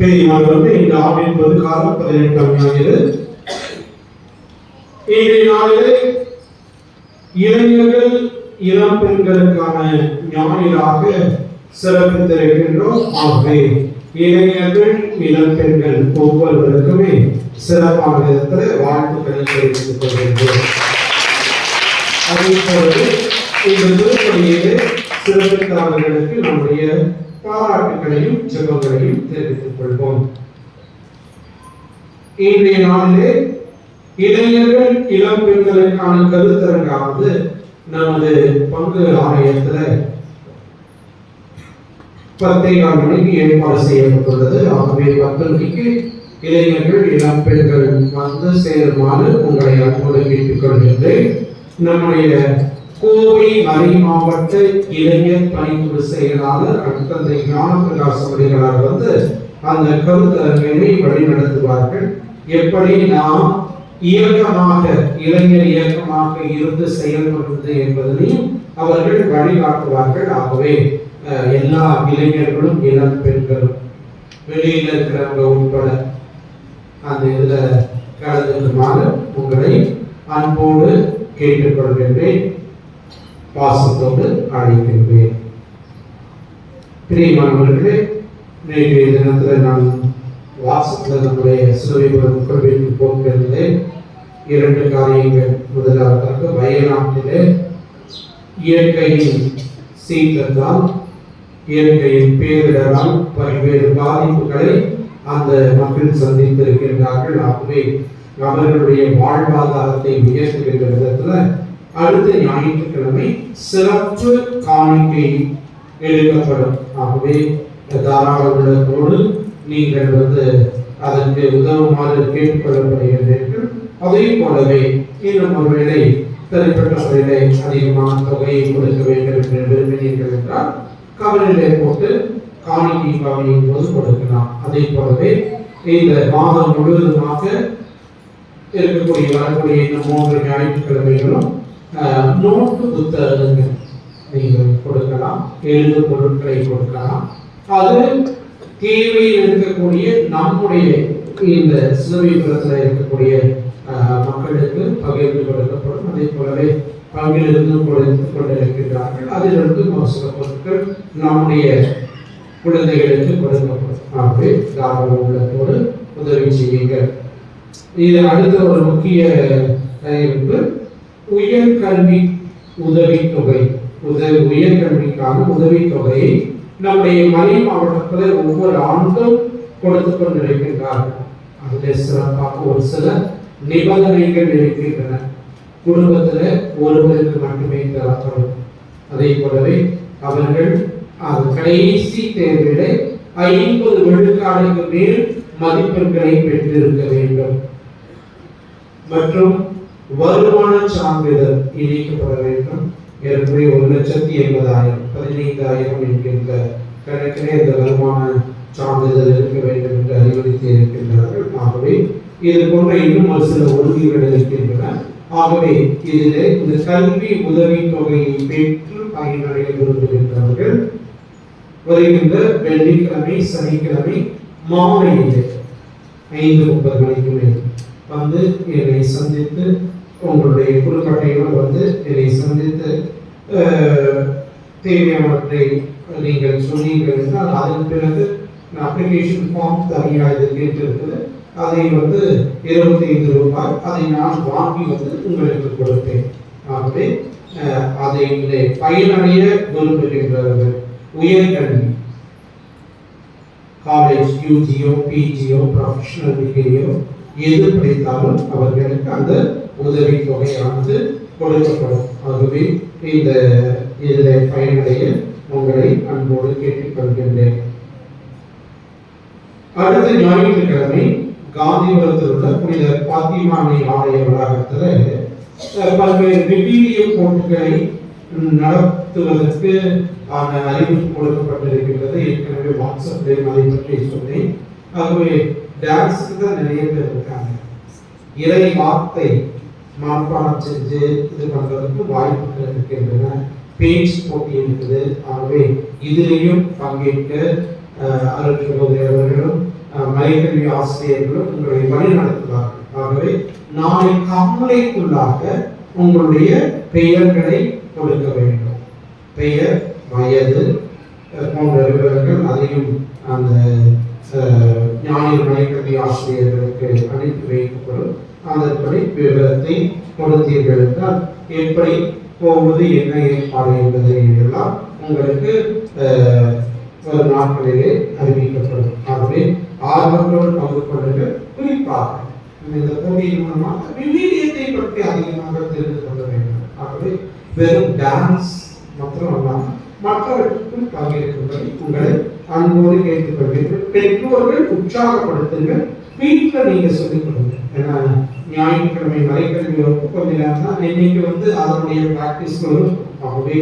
Speaker 2: பெரியமானவர்களே, இந்த ஆண்டின் பொதுக்காலம் 18ஆம் ஞாயிறு. இன்றைய நாளிலே இளைஞர்கள் இளம் பெண்களுக்கான ஞாயிறாக சிறப்பித்திருக்கின்றோம். ஆகவே இளைஞர்கள் இளம் பெண்கள் ஒவ்வொருவருக்குமே சிறப்பான விதத்தில் வாழ்த்துக்களை தெரிவித்துக் கொள்கின்றோம். அதே போல இந்த திருப்பணியிலே சிறப்பித்தாளர்களுக்கு நம்முடைய பாராட்டுகளையும் ஜெபங்களையும் தெரிவித்துக் கொள்வோம். இன்றைய நாளிலே இளைஞர்கள் இளம் பெண்களுக்கான கருத்தரங்காவது நமது பங்கு ஆலயத்தில் 10:15 மணிக்கு ஏற்பாடு செய்யப்பட்டுள்ளது. ஆகவே 10 மணிக்கு இளைஞர்கள் இளம் பெண்கள் வந்து சேருமாறு உங்களை அன்போடு கேட்டுக் கொள்கின்றேன். நம்முடைய கோவை மறை மாவட்ட இளைஞர் பணிக்குழு செயலாளர் தந்தை ஞானப்பிரகாசம் அவர்களால் வந்து அந்த கருத்தரங்கினை வழிநடத்துவார்கள். எப்படி நாம் இயக்கமாக இளைஞர் இயக்கமாக இருந்து செயல்படுவது என்பதனையும் அவர்கள் வழிகாட்டுவார்கள். ஆகவே எல்லா இளைஞர்களும் இளம் பெண்களும் வெளியில் இருக்கிறவங்க உட்பட அந்த இதுல கலந்துக்குமாறு உங்களை அன்போடு கேட்டுக்கொள்கின்றேன், பாசத்தோடு அழைக்கின்றேன். பிரியமானவர்களே, நேற்றைய தினத்தில் நான் வாசத்தில் நம்முடைய சிலுவைபுரம் கோவிலுக்கு போகிறேன். 2 காரியங்கள். முதலாவதாக வயநாட்டிலே இயற்கையின் சீற்றத்தால் இயற்கையின் பேரிடரால் பல்வேறு பாதிப்புகளை அந்த மக்கள் சந்தித்திருக்கின்றார்கள். ஆகவே அவர்களுடைய வாழ்வாதாரத்தை உயர்த்துகின்ற விதத்துல அடுத்த ஞாயிற்றுக்கிழமை சிறப்பு காணிக்கை எடுக்கப்படும். ஆகவே தாராள உள்ளத்தோடு நீங்கள் வந்து அதற்கு உதவுமாறு கேட்டுக்கொள்ளப்படுகின்றீர்கள். அதே போலவே இன்னும் ஒருவேளை தனிப்பட்ட முறையிலே அதிகமான தொகையை கொடுக்க வேண்டும் என்று விரும்பினீர்கள் என்றால் கவரிலே போட்டு காணிக்கை பாவியின் போது கொடுக்கலாம். அதே போலவே இந்த மாதம் முழுவதுமாக இருக்கக்கூடிய வரக்கூடிய இந்த 3 ஞாயிற்றுக்கிழமைகளும் நோட்டு புத்தகங்கள் நீங்கள் கொடுக்கலாம், எழுது பொருட்களை கொடுக்கலாம். அது தேவையில் இருக்கக்கூடிய நம்முடைய இந்த சிலுவைபுரத்தில் இருக்கக்கூடிய மக்களுக்கு பகிர்ந்து கொடுக்கப்படும். அதே போலவே பங்கிலிருந்து கொடுத்து கொண்டிருக்கிறார்கள். அதிலிருந்து ஒரு சில பொருட்கள் நம்முடைய குழந்தைகளுக்கு கொடுக்கப்படும். ஆகவே தாராள உள்ளத்தோடு உதவி செய்யுங்கள். இது அடுத்த ஒரு முக்கிய அறிவிப்பு, உயர்கல்வி உதவித்தொகை. உயர்கல்விக்கான உதவித்தொகையை நம்முடைய மறை மாவட்டத்தில் ஒவ்வொரு ஆண்டும் கொடுத்து கொண்டிருக்கின்றார்கள். அதில் சிறப்பாக ஒரு சில நிபந்தனைகள் இருக்கின்றன. குடும்பத்தில் ஒருவருக்கு மட்டுமே தரப்படும். அதே போலவே அவர்கள் கடைசி தேர்விலே 50 விழுக்காடுக்கு மேல் மதிப்பெண்களை பெற்றிருக்க வேண்டும் மற்றும் வருமான சான்றிதழ் இணைக்கப்பட வேண்டும். ஏற்கனவே 1,80,000 15,000 என்கின்ற கணக்கிலே இந்த வருமான சான்றிதழ் இருக்க வேண்டும் என்று அறிவுறுத்தி இருக்கின்றார்கள். ஆகவே இது போன்ற இன்னும் ஒரு சில உறுதிகள் இருக்கின்றன. ஆகவே இதிலே இந்த கல்வி உதவித்தொகையை பெற்று பயனடைய விரும்புகின்றவர்கள் வருகின்ற வெள்ளிக்கிழமை சனிக்கிழமை மாலையிலே 5:30 மணிக்கு மேல் வந்து என்னை சந்தித்து உங்களுடைய குடும்பத்தையோடு வந்து என்னை சந்தித்து தேவையானவற்றை நீங்கள் சொன்னீர்கள் என்றால் அதன் பிறகு அப்ளிகேஷன் ஃபார்ம் தனியாக இது கேட்டிருக்குது. அதை வந்து 25 ரூபாய் அதை நான் வாங்கி வந்து உங்களுக்கு கொடுத்தேன். ஆகவே அதை பயனடைய விரும்புகின்றவர்கள் உயர்கல்வி காலேஜ் யூஜியோ பிஜியோ ப்ரொஃபஷனல் டிகிரியோ எது படித்தாலும் அவர்களுக்கு அந்த உதவித்தொகையானது கொடுக்கப்படும். ஆகவே இந்த இதில் பயனடைய உங்களை அன்போடு கேட்டுக்கொள்கின்றேன். அடுத்த ஞாயிற்றுக்கிழமை காந்திபுரத்தில் உள்ள புனித பாத்திமானை ஆலய வளாகத்தில் பல்வேறு விவிலிய போட்டிகளை நடத்துவதற்கு அறிவிப்பு கொடுக்கப்பட்டிருக்கின்றது. ஏற்கனவே வாட்ஸ்அப்பில் அதை பற்றி சொன்னேன். ஆகவே டான்ஸுக்கு தான் நிறைய பேர் இருக்காங்க. இறை வார்த்தை மனப்பாடம் செஞ்சு இது பண்ணுறதுக்கு வாய்ப்புகள் இருக்கின்றன. பேச்சு போட்டி இருக்குது. ஆகவே இதிலையும் பங்கேற்க அருள் சகோதரர்களும் மறைக்கல்வி ஆசிரியர்களும் உங்களை வழி நடத்துவார்கள். ஆகவே நாளை காலைக்குள்ளாக உங்களுடைய பெயர்களை கொடுக்க வேண்டும். பெயர், வயது போன்ற விவரங்கள் அதையும் அந்த ஞாயிறு மறைக்கல்வி ஆசிரியர்களுக்கு அனுப்பி வைக்கப்படும். அதன்படி விவரத்தை கொடுத்தீர்கள் என்றால் எப்படி போவது, என்ன ஏற்பாடு என்பதை எல்லாம் உங்களுக்கு ஒரு நாட்களிலே அறிவிக்கப்படும். ஆகவே ஆர்வத்தோடு பங்கு கொள்ளுங்கள். குறிப்பாக இந்த போட்டியின் மூலமாக விவிலியத்தை பற்றி அதிகமாக தெரிந்து கொள்ள வேண்டும். ஆகவே வெறும் டான்ஸ் மற்றும் அல்லாமல் மற்றவர்களுக்கும் பங்கேற்கும்படி உங்களை அன்போடு கேட்டுக்கொள்வீர்கள். பெற்றோர்கள் உற்சாகப்படுத்துங்கள். வீட்டில் நீங்க சொல்லிக் கொடுங்க. ஏன்னா ஞாயிற்றுக்கிழமை மறைக்கல்வி வகுப்பு கொஞ்ச நேரம் தான், இன்னைக்கு வந்து அதனுடைய பிராக்டிஸ் வரும். ஆகவே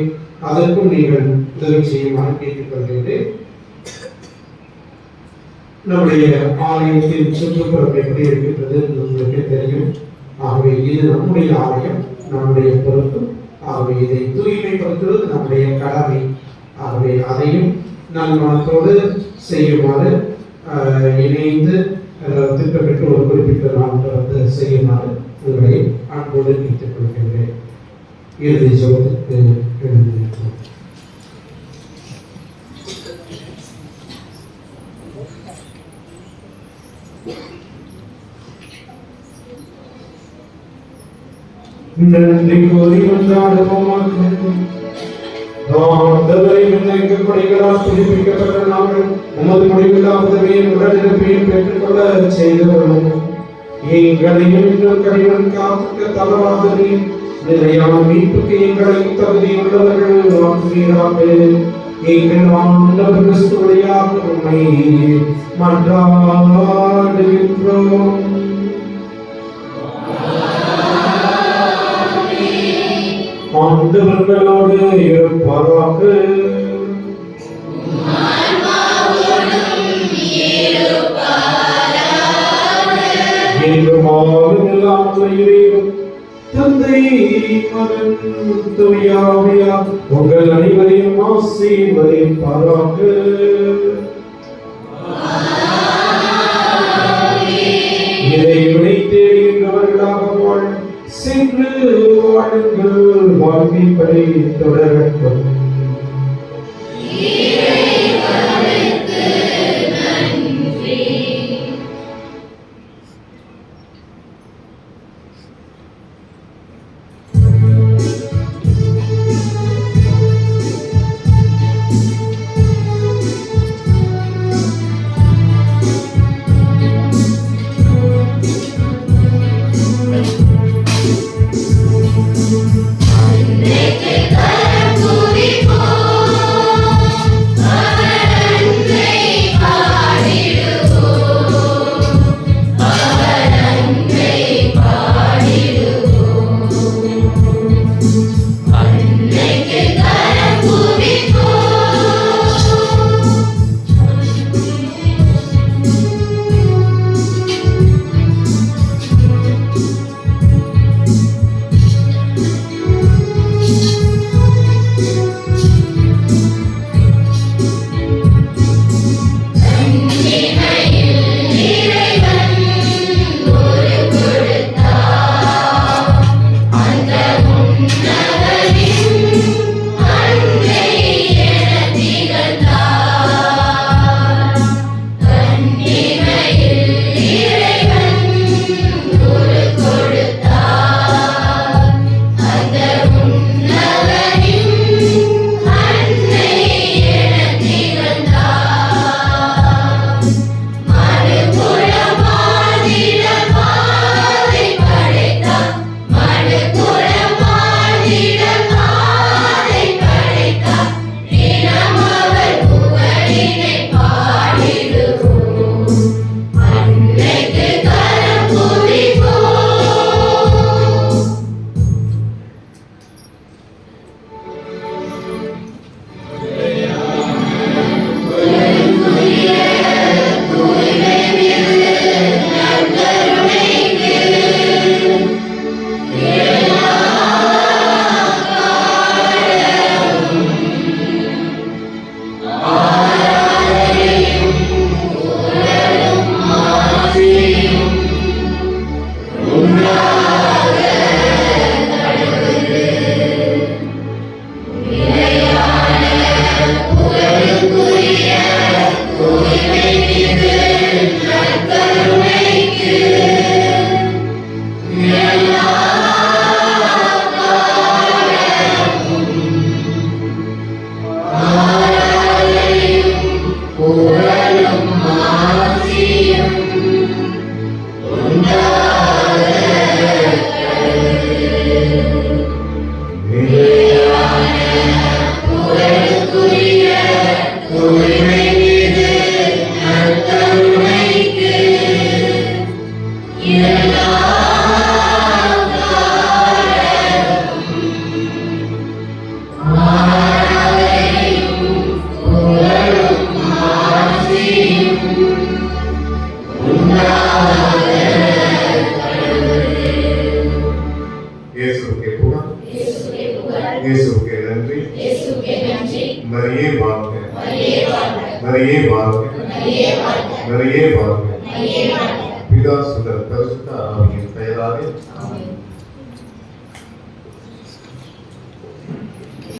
Speaker 2: அதற்கும் நீங்கள் உதவி செய்யுமாறு கேட்டுக்கொள்கிறேன். நம்முடைய ஆலயத்தின் சுற்றுப்புறம் எப்படி இருக்கின்றது உங்களுக்கு தெரியும். ஆகவே இது நம்முடைய ஆலயம், நம்முடைய பொறுப்பு. ஆகவே இதை தூய்மைப்படுத்துவது நம்முடைய கடமை. ஆகவே அதையும் நல்மனத்தோடு செய்யுமாறு இணைந்து திட்டமிட்டு ஒரு குறிப்பிட்ட நாள் செய்யுமாறு உங்களை அன்போடு கேட்டுக் கொள்கின்றேன். இறுதி ஜெபத்துக்கு எழுந்திருக்கிறோம். நன்றி கூறி கொண்டாடுவோமாக. புதுப்பிக்கப்பட்ட நாங்கள் உமது முடிவில்லா உதவியை உடனிருப்பையும் பெற்றுக்கொள்ள செய்தவரும் எங்களையும் இன்னும் கடினம் காத்துக்க தளவாக நிலையான மீட்புக்கு எங்களை தகுதியுள்ளவர்கள் ஆக்குவீராக. எங்கள் ஆண்டவர் கிறிஸ்து வழியாக உம்மை மன்றாடுகின்றோம். ஆண்டவர்களோடு இருப்பாராக. தந்தை மகன் தூய ஆவியார் உங்கள் அனைவரையும் ஆசீர்வதிப்பாராக. இறைவனை தேடுகின்றவர்களாக வாழ சென்று வாழுங்கள். வாழ்க்கைப்படி தொடரட்டும்.
Speaker 9: பிதா சுதன் பரிசுத்த ஆவியின் பெயராலே ஆமென்.